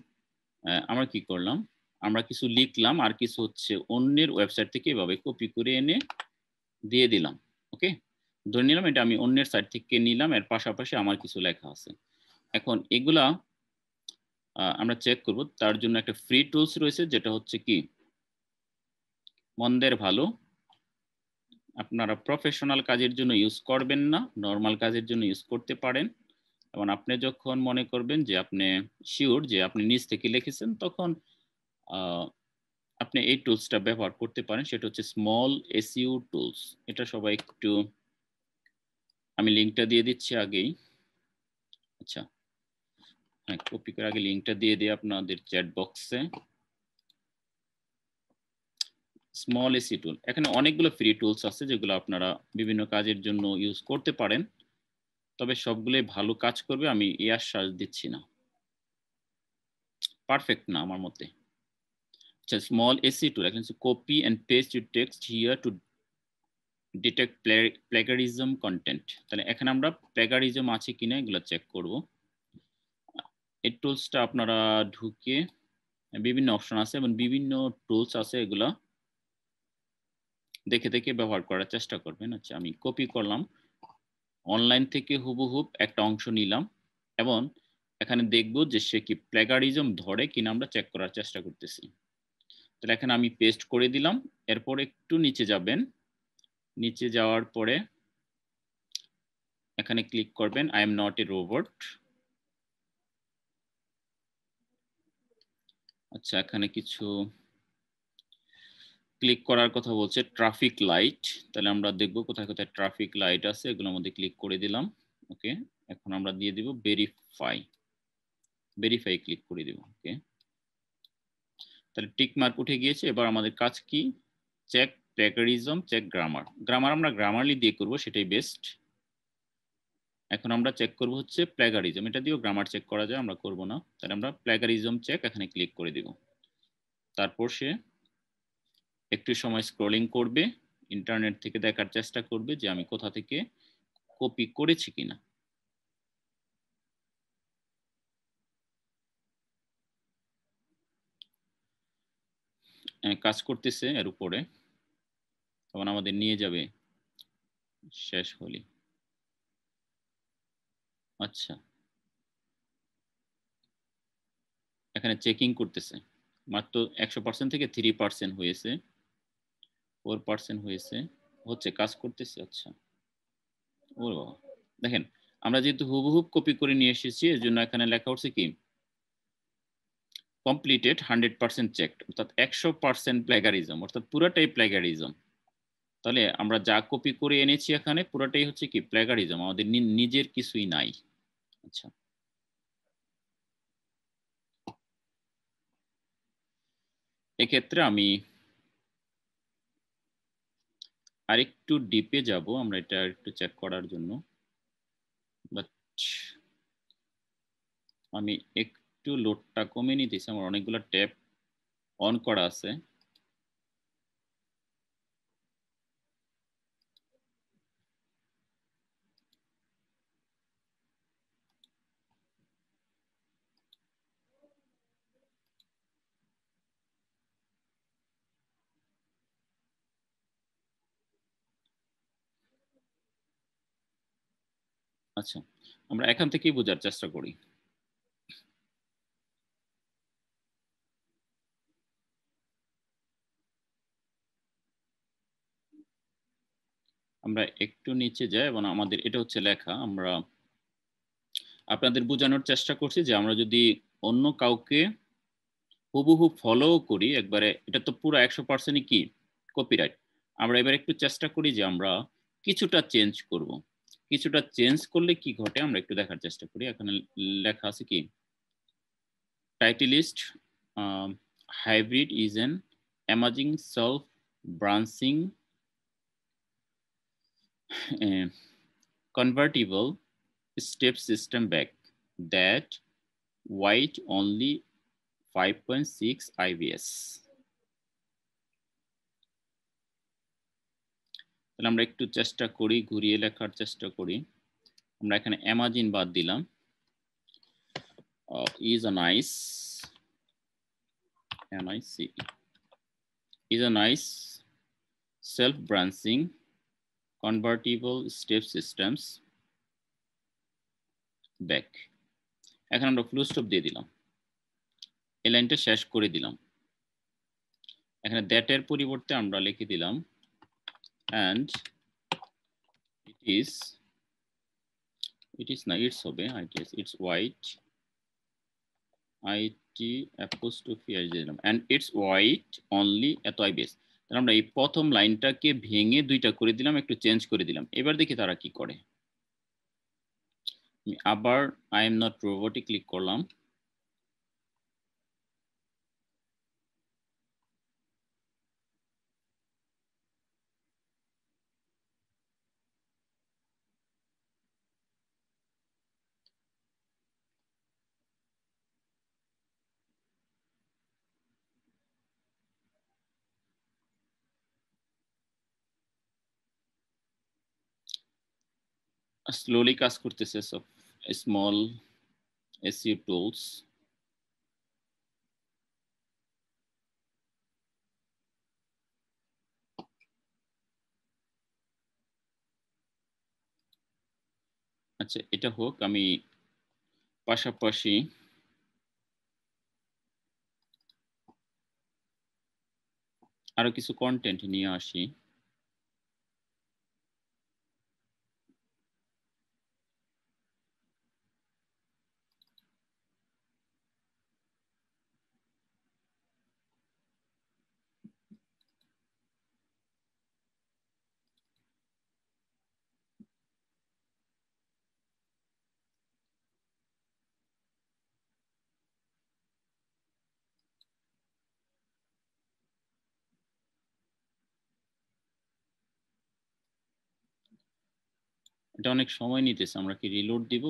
আমরা কি করলাম, আমরা কিছু লিখলাম আর কিছু হচ্ছে অন্যের ওয়েবসাইট থেকে এভাবে কপি করে এনে দিয়ে দিলাম। ওকে, ধরে নিলাম এটা আমি অন্যের সাইট থেকে নিলাম, এর পাশাপাশি আমার কিছু লেখা আছে। এখন এগুলা আমরা চেক করব, তার জন্য একটা ফ্রি টুলস রয়েছে, যেটা হচ্ছে কি মন্দের ভালো আপনারা প্রফেশনাল কাজের জন্য ইউজ করবেন না, নর্মাল কাজের জন্য ইউজ করতে পারেন। এবং আপনি যখন মনে করবেন যে আপনি শিওর যে আপনি নিজ থেকে লিখেছেন, তখন আপনি এই টুলসটা ব্যবহার করতে পারেন। সেটা হচ্ছে স্মল এসইও টুলস। এটা সবাই একটু, আমি লিঙ্কটা দিয়ে দিচ্ছি আগেই। আচ্ছা, হ্যাঁ, কপি করে আগে লিঙ্কটা দিয়ে দিই আপনাদের চ্যাট বক্সে। স্মল এসি টুল, এখানে অনেকগুলো ফ্রি টুলস আছে যেগুলো আপনারা বিভিন্ন কাজের জন্য ইউজ করতে পারেন, তবে সবগুলোই ভালো কাজ করবে আমি এই আশ্বাস দিচ্ছি না, পারফেক্ট না আমার মতে। আচ্ছা, স্মল এসি টুল, এখানে copy and paste your text here to detect plagiarism content. তাহলে এখানে আমরা প্লেগারিজম আছে কিনা এগুলো চেক করব। এই টুলসটা আপনারা ঢুকে বিভিন্ন অপশন আছে এবং বিভিন্ন টুলস আছে, এগুলা দেখে দেখে ব্যবহার করার চেষ্টা করবেন। আচ্ছা, আমি কপি করলাম, অনলাইন থেকে হুবহুব একটা অংশ নিলাম এবং এখানে দেখব যে সে কি প্লেগারিজম ধরে কিনা আমরা চেক করার চেষ্টা করতেছি। তাহলে এখানে আমি পেস্ট করে দিলাম। এরপর একটু নিচে যাবেন, নিচে যাওয়ার পরে এখানে ক্লিক করবেন I am not a robot. আচ্ছা, এখানে কিছু ক্লিক করার কথা বলছে, ট্রাফিক লাইট। তাহলে আমরা দেখব কোথায় কোথায় ট্রাফিক লাইট আছে, এগুলোর মধ্যে ক্লিক করে দিলাম। ওকে, এখন আমরা দিয়ে দিব ভেরিফাই, ভেরিফাই ক্লিক করে দিব। ওকে, তাহলে টিক মার্ক উঠে গিয়েছে। এবার আমাদের কাজ কি? Check plagiarism, check grammar. Grammar আমরা গ্রামারলি দিয়ে করব, সেটাই বেস্ট। এখন আমরা চেক করব হচ্ছে প্লেগারিজম, এটা দিয়েও গ্রামার চেক করা যায়, আমরা করব না। তাহলে আমরা প্লেগারিজম চেক এখানে ক্লিক করে দিব। তারপর সে একটু সময় স্ক্রলিং করবে, ইন্টারনেট থেকে দেখার চেষ্টা করবে যে আমি কোথা থেকে কপি করেছি কিনা। কাজ করতেছে এর উপরে, তখন আমাদের নিয়ে যাবে শেষ হলি। আচ্ছা, এখানে চেকিং করতেছে, মাত্র 100% থেকে 3% হয়েছে, 4% হয়েছে, হচ্ছে, কাজ করতেছে। আচ্ছা, ও বাবা, দেখেন আমরা যেহেতু হুবহুব কপি করে নিয়ে এসেছি, এর জন্য এখানে লেখা হচ্ছে কি কমপ্লিটেড 100% চেকড, অর্থাৎ 100% প্লেগারিজম, অর্থাৎ পুরাটাই প্লেগারিজম। তাহলে আমরা যা কপি করে এনেছি এখানে পুরাটাই হচ্ছে কি প্লেগারিজম, আমাদের নিজের কিছুই নাই। আচ্ছা, এক্ষেত্রে আমি আরেকটু ডিপে যাব, আমরা এটা একটু চেক করার জন্য। বাট আমি একটু লোডটা কমিয়ে নিতেছি, আমার অনেকগুলো ট্যাব অন করা আছে। আচ্ছা, আমরা এখান থেকেই বোঝার চেষ্টা করি। আমরা একটু নিচে যাই এবং আমাদের এটা হচ্ছে লেখা, আমরা আপনাদের বোঝানোর চেষ্টা করছি যে আমরা যদি অন্য কাউকে হুবহু ফলো করি একবারে, এটা তো পুরো 100%ই কি কপিরাইট। আমরা এবার একটু চেষ্টা করি যে আমরা কিছুটা চেঞ্জ করব। কিছুটা চেঞ্জ করলে কি ঘটে আমরা একটু দেখার চেষ্টা করি। এখানে লেখা আছে কি Titleist hybrid is an emerging self branching convertible step system back that weight only 5.6 IBS. তাহলে আমরা একটু চেষ্টা করি, ঘুরিয়ে লেখার চেষ্টা করি। আমরা এখানে অ্যামাজিন বাদ দিলাম। is a nice self branching convertible step systems back. এখন আমরা ফুল স্টপ দিয়ে দিলাম, এই লাইনটা শেষ করে দিলাম। এখানে দ্যাট এর পরিবর্তে আমরা লিখে দিলাম and it's হবে it's white IT apostrophe s দিলাম and it's white only এত IBS। তাহলে আমরা এই প্রথম লাইনটাকে ভেঙে দুইটা করে দিলাম, একটু চেঞ্জ করে দিলাম। এবার দেখি তারা কি করে। আবার I am not robot click করলাম, স্লোলি কাজ করতেছে সব স্মল SEO টুলস। আচ্ছা এটা হোক, আমি পাশাপাশি আরো কিছু কন্টেন্ট নিয়ে আসি। এটা অনেক সময় নিতেছে, আমরা কি রিলোড দিব?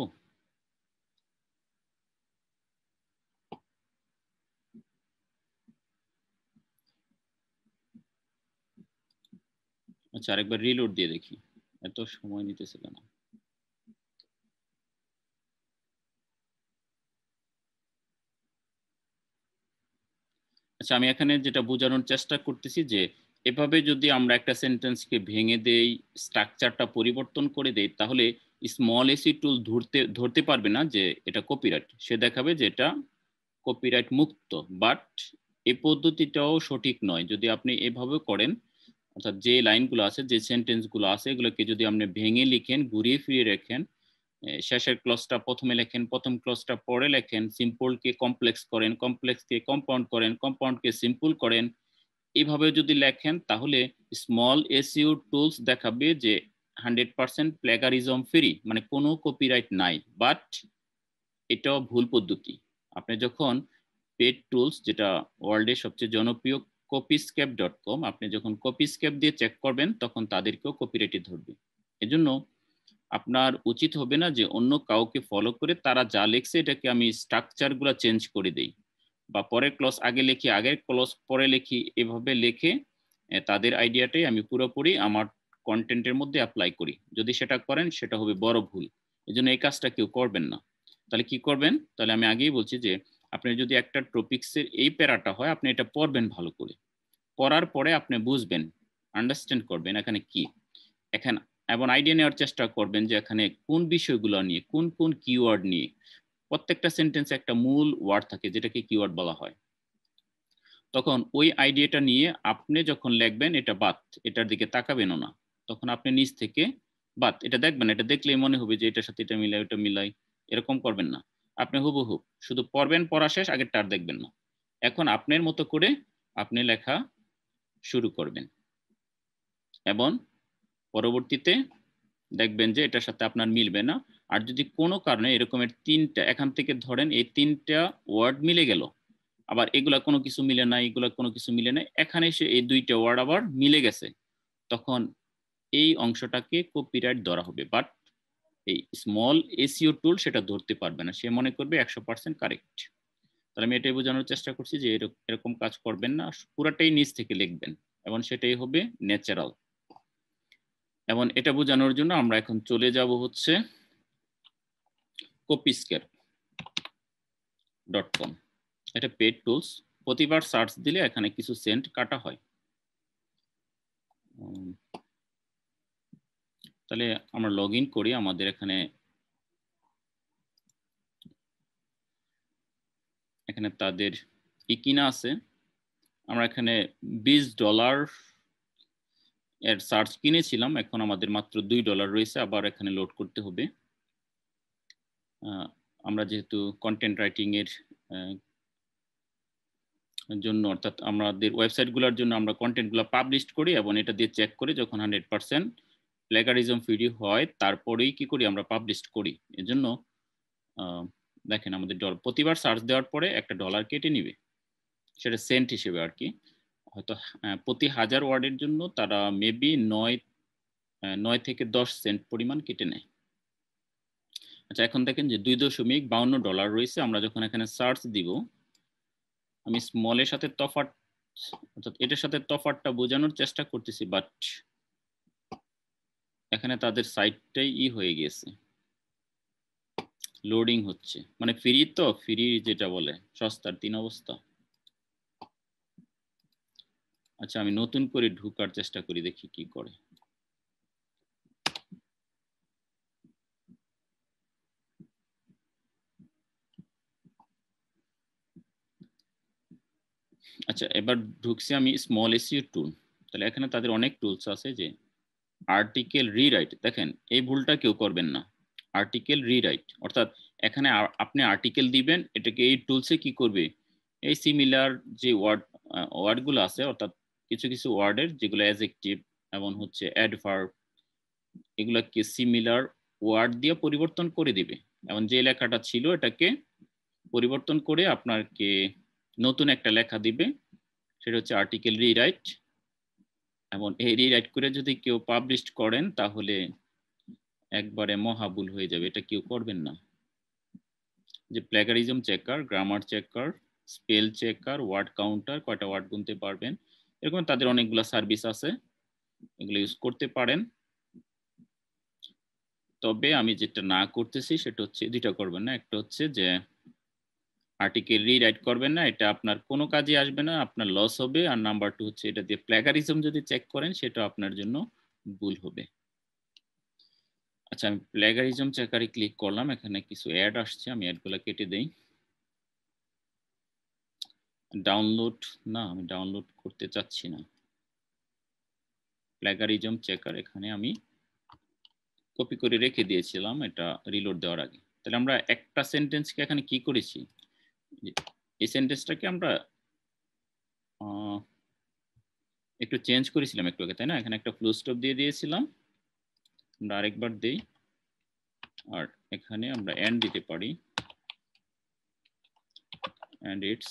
আচ্ছা আরেকবার রিলোড দিয়ে দেখি, এত সময় নিতেছে কেন? আচ্ছা আমি এখানে যেটা বোঝানোর চেষ্টা করতেছি যে এভাবে যদি আমরা একটা সেন্টেন্সকে ভেঙে দেই, স্ট্রাকচারটা পরিবর্তন করে দেই, তাহলে স্মল এসি টুল ধরতে পারবে না যে এটা কপিরাইট। সে দেখাবে যে এটা কপিরাইট মুক্ত। বাট এই পদ্ধতিটাও সঠিক নয়। যদি আপনি এভাবে করেন, অর্থাৎ যে লাইনগুলো আছে, যে সেন্টেন্সগুলো আছে, এগুলোকে যদি আপনি ভেঙে লিখেন, ঘুরিয়ে ফিরিয়ে রাখেন, শেষের ক্লজটা প্রথমে লেখেন, প্রথম ক্লজটা পরে লেখেন, সিম্পলকে কমপ্লেক্স করেন, কমপ্লেক্সকে কম্পাউন্ড করেন, কম্পাউন্ডকে সিম্পল করেন, এইভাবে যদি লেখেন, তাহলে স্মল এসইও টুলস দেখাবে যে 100% প্লেগারিজম ফ্রি, মানে কোনো কপিরাইট নাই। বাট এটাও ভুল পদ্ধতি। আপনি যখন পেড টুলস, যেটা ওয়ার্ল্ডের সবচেয়ে জনপ্রিয় copyscape.com, আপনি যখন copyscape দিয়ে চেক করবেন, তখন তাদেরকেও কপিরাইটে ধরবে। এজন্য আপনার উচিত হবে না যে অন্য কাউকে ফলো করে তারা যা লিখছে এটাকে আমি স্ট্রাকচারগুলো চেঞ্জ করে দেই, বা পরের ক্লজ আগে লিখি, আগের ক্লজ পরে লিখি, এভাবে লিখে তাদের আইডিয়াটাই আমি পুরোপুরি আমার কন্টেন্টের মধ্যে অ্যাপ্লাই করি। যদি সেটা করেন সেটা হবে বড় ভুল। এজন্য এই কাজটা কেউ করবেন না। তাহলে কি করবেন? তাহলে আমি আগেই বলছি যে আপনি যদি একটা টপিক্সের এই প্যারাটা হয়, আপনি এটা পড়বেন ভালো করে। পড়ার পরে আপনি বুঝবেন, আন্ডারস্ট্যান্ড করবেন এখানে কি, এখানে এবং আইডিয়া নেওয়ার চেষ্টা করবেন যে এখানে কোন বিষয়গুলো নিয়ে, কোন কোন কিওয়ার্ড নিয়ে। প্রত্যেকটা সেন্টেন্সে একটা মূল ওয়ার্ড থাকে যেটাকে কিওয়ার্ড বলা হয়। তখন ওই আইডিয়াটা নিয়ে আপনি যখন লিখবেন, এটা বাদ, এটার দিকে তাকাবেনও না। তখন আপনি নিজ থেকে বাদ এটা দেখবেন, এটা দেখলেই মনে হবে যে এটার সাথে এটা মিলাই, ওটা মিলাই, এরকম করবেন না। আপনি হুবহু শুধু পড়বেন, পড়া শেষ, আগেরটা আর দেখবেন না। এখন আপনার মতো করে আপনি লেখা শুরু করবেন এবং পরবর্তীতে দেখবেন যে এটার সাথে আপনার মিলবে না। আর যদি কোনো কারণে এরকমের তিনটা, এখান থেকে ধরেন এই তিনটা ওয়ার্ড মিলে গেল, আবার এগুলা কোনো কিছু মিলে না, এগুলা কোনো কিছু মিলে না, এখানে এসে এই দুইটা ওয়ার্ড আবার মিলে গেছে, তখন এই অংশটাকে কপিরাইট ধরা হবে। বাট এই স্মল এসইও টুল সেটা ধরতে পারবে না, সে মনে করবে 100% কারেক্ট। তাহলে আমি এটাই বোঝানোর চেষ্টা করছি যে এরকম কাজ করবেন না, পুরাটাই নিজ থেকে লিখবেন এবং সেটাই হবে ন্যাচারাল। এবং এটা বোঝানোর জন্য আমরা এখন চলে যাব হচ্ছে copyscape.com। এটা পেড টুলস। প্রতিবার সার্চ দিলে এখানে কিছু সেন্ট কাটা হয়। তাহলে আমরা লগ ইন করি। আমাদের এখানে তাদের কিনা আছে। আমরা এখানে $20 এর সার্চ কিনেছিলাম, এখন আমাদের মাত্র $2 রয়েছে, আবার এখানে লোড করতে হবে। আমরা যেহেতু কন্টেন্ট রাইটিং এর জন্য, অর্থাৎ আমাদের ওয়েবসাইটগুলোর জন্য আমরা কন্টেন্টগুলো পাবলিশ করি এবং এটা দিয়ে চেক করি, যখন 100% প্লেগারিজম ফ্রি হয় তারপরেই কি করি আমরা পাবলিশ করি। এজন্য দেখেন আমাদের প্রতিবার সার্চ দেওয়ার পরে একটা $1 কেটে নিবে, সেটা সেন্ট হিসেবে আর কি। হয়তো প্রতি 1000 ওয়ার্ডের জন্য তারা মেবি 9 থেকে 10 সেন্ট পরিমাণ কেটে নেয়। আচ্ছা, এখন দেখেন যে $2.52 রয়েছে। আমরা যখন এখানে সার্চ দিব, আমি স্মলের সাথে তফাৎ, অর্থাৎ এটার সাথে তফাৎটা বোঝানোর চেষ্টা করতেছি, বাট এখানে তাদের সাইটটাই হয়ে গেছে, লোডিং হচ্ছে। মানে ফ্রি, তো ফ্রি যেটা বলে সস্তার 3 অবস্থা। আচ্ছা, আমি নতুন করে ঢোকার চেষ্টা করি, দেখি কি করে। আচ্ছা, এবার ঢুকছি আমি স্মল এসইও টুল। তাহলে এখানে তাদের অনেক টুলস আছে, যে আর্টিকেল রিরাইট। দেখেন এই ভুলটা কেউ করবেন না, আর্টিকেল রিরাইট অর্থাৎ এখানে আপনি আর্টিকেল দিবেন, এটাকে এই টুলসে কি করবে, এই সিমিলার যে ওয়ার্ডগুলো আছে, অর্থাৎ কিছু কিছু ওয়ার্ডের যেগুলো অ্যাডজেক্টিভ এবং হচ্ছে অ্যাডভার্ব, এগুলোকে সিমিলার ওয়ার্ড দিয়ে পরিবর্তন করে দিবে এবং যে লেখাটা ছিল এটাকে পরিবর্তন করে আপনাকে নতুন একটা লেখা দিবে, সেটা হচ্ছে আর্টিকেল রিরাইট। এবং এই রিরাইট করে যদি কেউ পাবলিশ করেন তাহলে একবারে মহাভুল হয়ে যাবে, এটা কেউ করবেন না। যে plagiarism checker, grammar checker, spell checker, word counter, কয়টা ওয়ার্ড গুনতে পারবেন, এরকম তাদের অনেকগুলো সার্ভিস আছে, এগুলো ইউজ করতে পারেন। তবে আমি যেটা না করতেছি সেটা হচ্ছে, দুইটা করবেন না, একটা হচ্ছে যে আর্টিকেল রিরাইট করবেন না, এটা আপনার কোনো কাজে আসবে না, আপনার লস হবে। আর নাম্বার 2 হচ্ছে এটা দিয়ে প্লেগারিজম যদি চেক করেন সেটা আপনার জন্য ভুল হবে। আচ্ছা, আমি প্লেগারিজম চেকারে ক্লিক করলাম, এখানে কিছু অ্যাড আসছে, আমি অ্যাডগুলো কেটে দেই। ডাউনলোড না, আমি ডাউনলোড করতে চাচ্ছি না। প্লেগারিজম চেকার এখানে আমি কপি করে রেখে দিয়েছিলাম এটা রিলোড দেওয়ার আগে। তাহলে আমরা একটা সেন্টেন্সকে এখানে কি করেছি, এই সেন্টেন্সটাকে আমরা একটু চেঞ্জ করেছিলাম একটু আগে, তাই না? এখানে একটা ফুল স্টপ দিয়ে দিয়েছিলাম, আমরা আরেকবার দেই, আর এখানে আমরা এন্ড দিতে পারি, and it's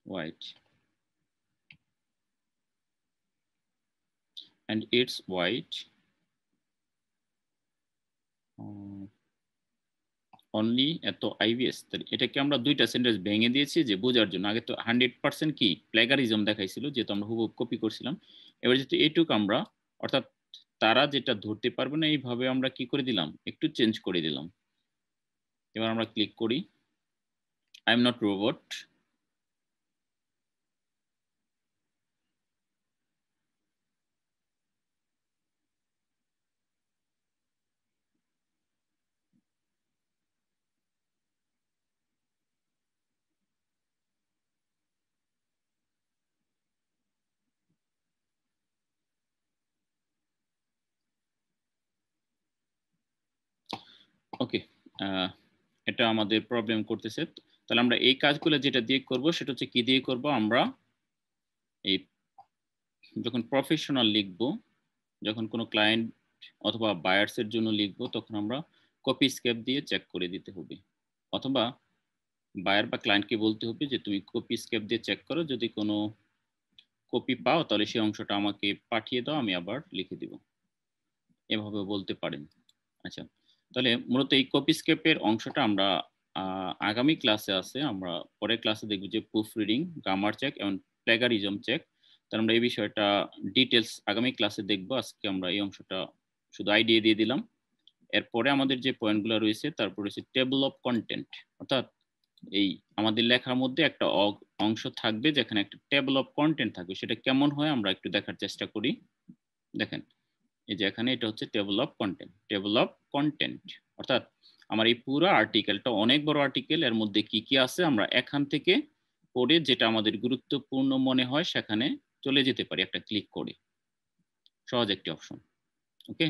white, and it's white only এত IBS। এটাকে আমরা দুইটা সেন্টেন্স ভেঙে দিয়েছি যে বোঝার জন্য। আগে তো 100% কি প্লেগারিজম দেখাইছিল, যেহেতু আমরা হুবহু কপি করছিলাম। এবার যেহেতু এইটুকু আমরা, অর্থাৎ তারা যেটা ধরতে পারবে না, এইভাবে আমরা কি করে দিলাম, একটু চেঞ্জ করে দিলাম। এবার আমরা ক্লিক করি আই এম নট রোবট। ওকে, এটা আমাদের প্রবলেম করতেছে। তাহলে আমরা এই কাজগুলো যেটা দিয়ে করব সেটা হচ্ছে কি দিয়ে করব, আমরা এই যখন প্রফেশনাল লিখব, যখন কোনো ক্লায়েন্ট অথবা বায়ার্সের জন্য লিখব, তখন আমরা কপি স্কেপ দিয়ে চেক করে দিতে হবে, অথবা বায়ার বা ক্লায়েন্টকে বলতে হবে যে তুমি কপি স্কেপ দিয়ে চেক করো, যদি কোনো কপি পাও তাহলে সেই অংশটা আমাকে পাঠিয়ে দাও, আমি আবার লিখে দিব, এভাবে বলতে পারেন। আচ্ছা, তাহলে মূলত এই কপি স্কেপের অংশটা আমরা আগামী ক্লাসে আছে, আমরা পরের ক্লাসে দেখব যে প্রুফ রিডিং, গ্রামার চেক এবং প্লেগারিজম চেক। তাহলে আমরা এই বিষয়টা ডিটেলস আগামী ক্লাসে দেখব। আজকে আমরা এই অংশটা শুধু আইডিয়া দিয়ে দিলাম। এরপরে আমাদের যে পয়েন্টগুলো রয়েছে, তারপর রয়েছে টেবল অফ কন্টেন্ট, অর্থাৎ এই আমাদের লেখার মধ্যে একটা অংশ থাকবে যেখানে একটা টেবল অফ কন্টেন্ট থাকবে, সেটা কেমন হয় আমরা একটু দেখার চেষ্টা করি। দেখেন এই যে এখানে এটা হচ্ছে table of content. Table of content অর্থাৎ আমার এই পুরো আর্টিকেলটা অনেক বড় আর্টিকেল, এর মধ্যে কি কি আছে আমরা এখান থেকে পরে যেটা আমাদের গুরুত্বপূর্ণ মনে হয় সেখানে চলে যেতে পারি একটা ক্লিক করে, সহজ একটি অপশন। ওকে,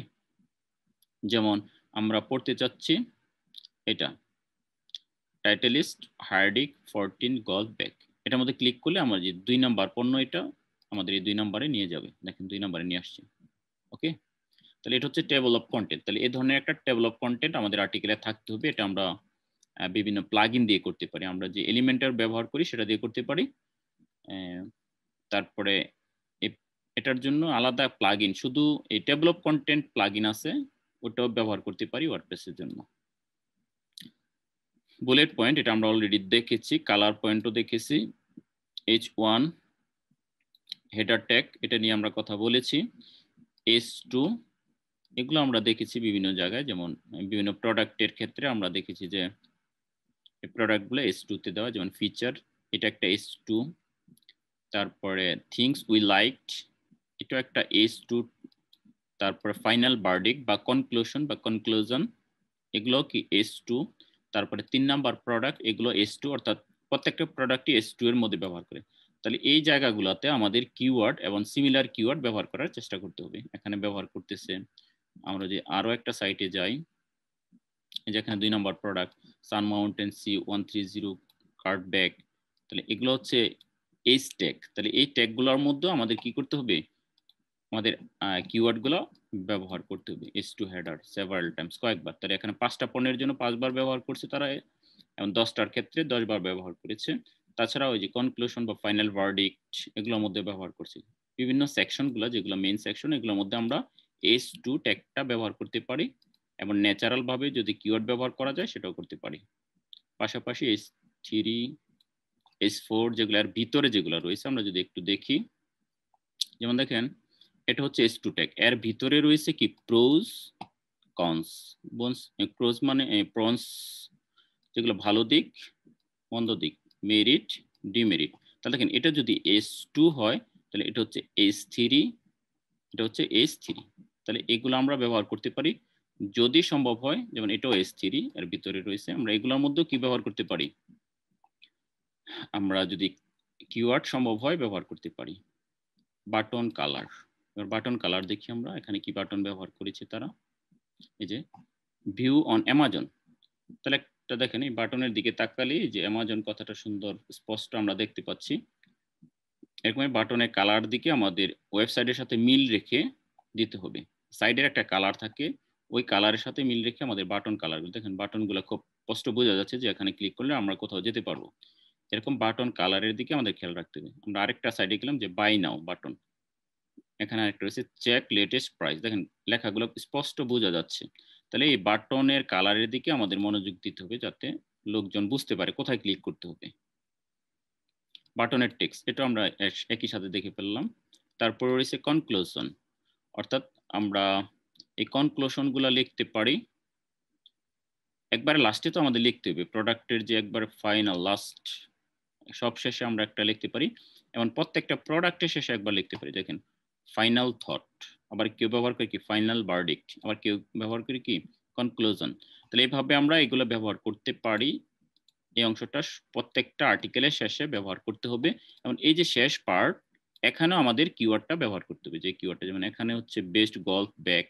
যেমন আমরা পড়তে চাচ্ছি এটা টাইটেলিস্ট হার্ডিক 14 গল্ফ ব্যাগ, এটার মধ্যে ক্লিক করলে আমার যে 2 নাম্বার পণ্য এটা আমাদের এই 2 নম্বরে নিয়ে যাবে। দেখেন 2 নম্বরে নিয়ে আসছে। ওকে, তাহলে এটা হচ্ছে টেবল অফ কন্টেন্ট। তাহলে এই ধরনের একটা টেবল অফ কন্টেন্ট আমাদের আর্টিকেলে থাকতে হবে। এটা আমরা বিভিন্ন প্লাগইন দিয়ে করতে পারি, আমরা যে এলিমেন্টর ব্যবহার করি সেটা দিয়ে করতে পারি। তারপরে এটার জন্য আলাদা প্লাগইন, শুধু এই টেবল অফ কন্টেন্ট প্লাগইন আছে, ওটাও ব্যবহার করতে পারি ওয়ার্ডপ্রেসের জন্য। বুলেট পয়েন্ট এটা আমরা অলরেডি দেখেছি, কালার পয়েন্টও দেখেছি, H1 হেডার ট্যাগ এটা নিয়ে আমরা কথা বলেছি, S2 এগুলো আমরা দেখেছি বিভিন্ন জায়গায়, যেমন বিভিন্ন প্রোডাক্টের ক্ষেত্রে আমরা দেখেছি যে এই প্রোডাক্টগুলো S2 তে দেওয়া, যেমন ফিচার এটা একটা S2, তারপরে থিংস উই লাইকড এটা একটা S2, তারপরে ফাইনাল ভার্ডিক্ট বা কনক্লুশন এগুলো কি S2, তারপরে 3 নাম্বার প্রোডাক্ট এগুলো S2, অর্থাৎ প্রত্যেকটা প্রোডাক্টই S2 এর মধ্যে ব্যবহার করে। তাহলে এই জায়গাগুলোতে আমাদের কিওয়ার্ড এবং সিমিলার কিওয়ার্ড ব্যবহার করার চেষ্টা করতে হবে। এখানে ব্যবহার করতেছে, আমরা যে আরো একটা সাইটে যাই, যেখানে 2 নম্বর প্রোডাক্ট সান মাউন্টেন C130 কার্ড ব্যাগ, তাহলে এগুলো হচ্ছে এইচ ট্যাগ। তাহলে এই ট্যাগগুলোর মধ্যে আমাদের কি করতে হবে, আমাদের কিওয়ার্ডগুলো ব্যবহার করতে হবে। S2 হেডার সেভারাল টাইমস, কয়েকবার। তাহলে এখানে 5টা পণ্যের জন্য 5 বার ব্যবহার করছে তারা, এবং 10টার ক্ষেত্রে 10 বার ব্যবহার করেছে। তাছাড়া ওই যে কনক্লুশন বা ফাইনাল ভার্ডিক্ট এগুলোর মধ্যে ব্যবহার করছি। বিভিন্ন সেকশনগুলো যেগুলো মেইন সেকশন এগুলোর মধ্যে আমরা S2 ট্যাগটা ব্যবহার করতে পারি, এবং ন্যাচারাল ভাবে যদি কিওয়ার্ড ব্যবহার করা যায় সেটাও করতে পারি। পাশাপাশি S3 S4 যেগুলো আর ভিতরে যেগুলো রয়েছে আমরা যদি একটু দেখি, যেমন দেখেন এটা হচ্ছে S2 ট্যাগ, এর ভিতরে রয়েছে কি প্রোজ কনস। প্রোজ মানে প্রনস যেগুলো ভালো দিক মন্দ দিক, মেরিট ডিমেরিট। তাহলে দেখেন এটা যদি S2 হয় তাহলে এটা হচ্ছে S3, এটা হচ্ছে S3। তাহলে এগুলো আমরা ব্যবহার করতে পারি যদি সম্ভব হয়, যেমন এটাও S3 এর ভিতরে রয়েছে, আমরা এগুলোর মধ্যেও কি ব্যবহার করতে পারি, আমরা যদি কিওয়ার্ড সম্ভব হয় ব্যবহার করতে পারি। বাটন কালার, এবার বাটন কালার দেখি আমরা এখানে কি বাটন ব্যবহার করেছে তারা, এই যে ভিউ অন অ্যামাজন। তাহলে একটা দেখেন এই বাটনের দিকে তাকালে যে অ্যামাজন কথাটা সুন্দর স্পষ্ট আমরা দেখতে পাচ্ছি। এরকম বাটনের কালার দিকে আমাদের ওয়েবসাইটের সাথে মিল রেখে দিতে হবে। সাইডের একটা কালার থাকে, ওই কালারের সাথে মিল রেখে আমাদের বাটন কালারগুলো দেখেন, বাটনগুলো খুব স্পষ্ট বোঝা যাচ্ছে যে এখানে ক্লিক করলে আমরা কোথাও যেতে পারবো। এরকম বাটন কালারের দিকে আমাদের খেয়াল রাখতে হবে। আমরা আরেকটা সাইডে গেলাম যে বাই নাও বাটন, এখানে আরেকটা রয়েছে চেক লেটেস্ট প্রাইস, দেখেন লেখাগুলো স্পষ্ট বোঝা যাচ্ছে। তাহলে এই বাটনের কালারের দিকে আমাদের মনোযোগ দিতে হবে যাতে লোকজন বুঝতে পারে কোথায় ক্লিক করতে হবে। বাটনের টেক্সট এটা আমরা একই সাথে দেখে ফেললাম। তারপর রয়েছে কনক্লুশন, অর্থাৎ আমরা এই কনক্লুশন গুলা লিখতে পারি একবারে লাস্টে, তো আমাদের লিখতে হবে প্রোডাক্টের যে একবার ফাইনাল লাস্ট সব শেষে আমরা একটা লিখতে পারি, এবং প্রত্যেকটা প্রোডাক্টের শেষে একবার লিখতে পারি। দেখেন ফাইনাল থট, আবার কেউ ব্যবহার করে কি ফাইনাল ভার্ডিক্ট, আবার কেউ ব্যবহার করে কি কনক্লুশন। তাহলে এইভাবে আমরা এগুলো ব্যবহার করতে পারি। এই অংশটা প্রত্যেকটা আর্টিকেলের শেষে ব্যবহার করতে হবে, এবং এই যে শেষ পার্ট এখানেও আমাদের কিওয়ার্ডটা ব্যবহার করতে হবে। যে কিওয়ার্ডটা যেমন এখানে হচ্ছে বেস্ট গল্ফ ব্যাগ,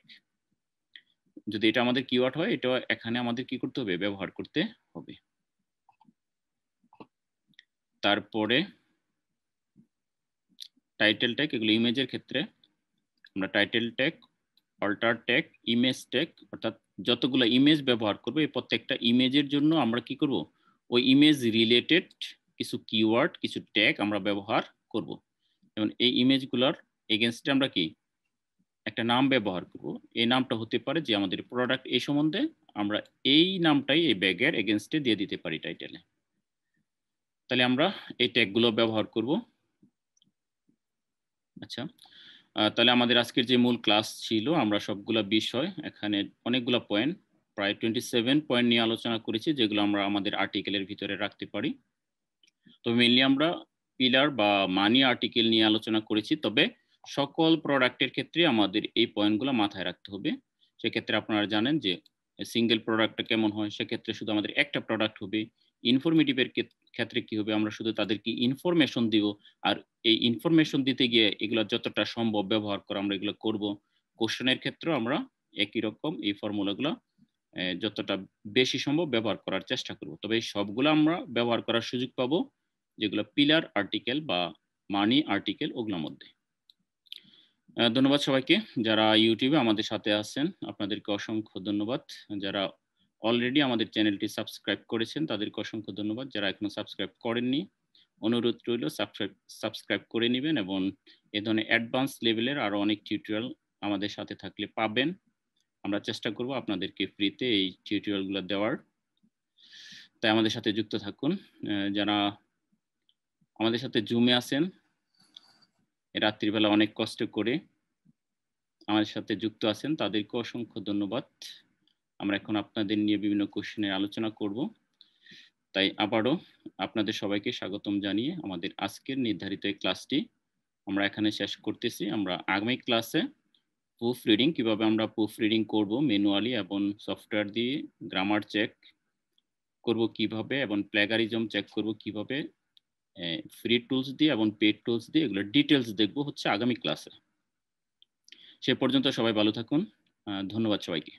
যদি এটা আমাদের কিওয়ার্ড হয় এটা এখানে আমাদের কি করতে হবে, ব্যবহার করতে হবে। তারপরে টাইটেল ট্যাগ, এগুলো ইমেজের ক্ষেত্রে আমরা title tag, alter tag, image tag, অর্থাৎ যতগুলো ইমেজ ব্যবহার করবো এই প্রত্যেকটা ইমেজের জন্য আমরা কি করব, ওই ইমেজ রিলেটেড কিছু কিওয়ার্ড কিছু ট্যাগ আমরা ব্যবহার করব। যেমন এই ইমেজগুলোর এগেইনস্টে আমরা কি একটা নাম ব্যবহার করব, এই নামটা হতে পারে যে আমাদের প্রোডাক্ট এই সম্বন্ধে, আমরা এই নামটাই এই ব্যাগের এগেইনস্টে দিয়ে দিতে পারি টাইটেলে। তাহলে আমরা এই ট্যাগগুলো ব্যবহার করব। আচ্ছা, তাহলে আমাদের আজকের যে মূল ক্লাস ছিল আমরা সবগুলা বিষয় এখানে অনেকগুলো পয়েন্ট প্রায় 27 পয়েন্ট নিয়ে আলোচনা করেছি, যেগুলো আমরা আমাদের আর্টিকেলের ভিতরে রাখতে পারি। তো মেইনলি আমরা পিলার বা মানি আর্টিকেল নিয়ে আলোচনা করেছি, তবে সকল প্রোডাক্টের ক্ষেত্রে আমাদের এই পয়েন্টগুলো মাথায় রাখতে হবে। সেক্ষেত্রে আপনারা জানেন যে সিঙ্গেল প্রোডাক্টটা কেমন হয়, সেক্ষেত্রে শুধু আমাদের একটা প্রোডাক্ট হবে। ইনফরমেটিভের ক্ষেত্রে কি হবে, আমরা শুধু তাদেরকে ইনফরমেশন দিব, আর এই ইনফরমেশন দিতে গিয়ে এগুলো যতটা সম্ভব ব্যবহার করা আমরা এগুলো করব। কোশ্চেনের ক্ষেত্রেও আমরা একই রকম এই ফর্মুলাগুলো যতটা বেশি সম্ভব ব্যবহার করার চেষ্টা করব। তবে এই সবগুলো আমরা ব্যবহার করার সুযোগ পাবো যেগুলো পিলার আর্টিকেল বা মানি আর্টিকেল ওগুলোর মধ্যে। ধন্যবাদ সবাইকে যারা ইউটিউবে আমাদের সাথে আছেন, আপনাদেরকে অসংখ্য ধন্যবাদ। যারা অলরেডি আমাদের চ্যানেলটি সাবস্ক্রাইব করেছেন তাদেরকে অসংখ্য ধন্যবাদ। যারা এখনো সাবস্ক্রাইব করেননি অনুরোধ রইল সাবস্ক্রাইব করে নেবেন, এবং এ ধরনের অ্যাডভান্স লেভেলের আরো অনেক টিউটোরিয়াল আমাদের সাথে থাকলে পাবেন। আমরা চেষ্টা করব আপনাদেরকে ফ্রিতে এই টিউটোরিয়ালগুলো দেওয়ার, তাই আমাদের সাথে যুক্ত থাকুন। যারা আমাদের সাথে জুমে আছেন রাত্রিবেলা অনেক কষ্ট করে আমাদের সাথে যুক্ত আছেন তাদেরকে অসংখ্য ধন্যবাদ। আমরা এখন আপনাদের নিয়ে বিভিন্ন কোশ্চেনের আলোচনা করব, তাই আবারও আপনাদের সবাইকে স্বাগতম জানিয়ে আমাদের আজকের নির্ধারিত এই ক্লাসটি আমরা এখানে শেষ করতেছি। আমরা আগামী ক্লাসে প্রুফ রিডিং, কিভাবে আমরা প্রুফ রিডিং করব ম্যানুয়ালি এবং সফটওয়্যার দিয়ে, গ্রামার চেক করব কিভাবে, এবং প্লেগারিজম চেক করব কিভাবে, ফ্রি টুলস দিয়ে এবং পেড টুলস দিয়ে, এগুলো ডিটেলস দেখবো হচ্ছে আগামী ক্লাসে। সে পর্যন্ত সবাই ভালো থাকুন। ধন্যবাদ সবাইকে।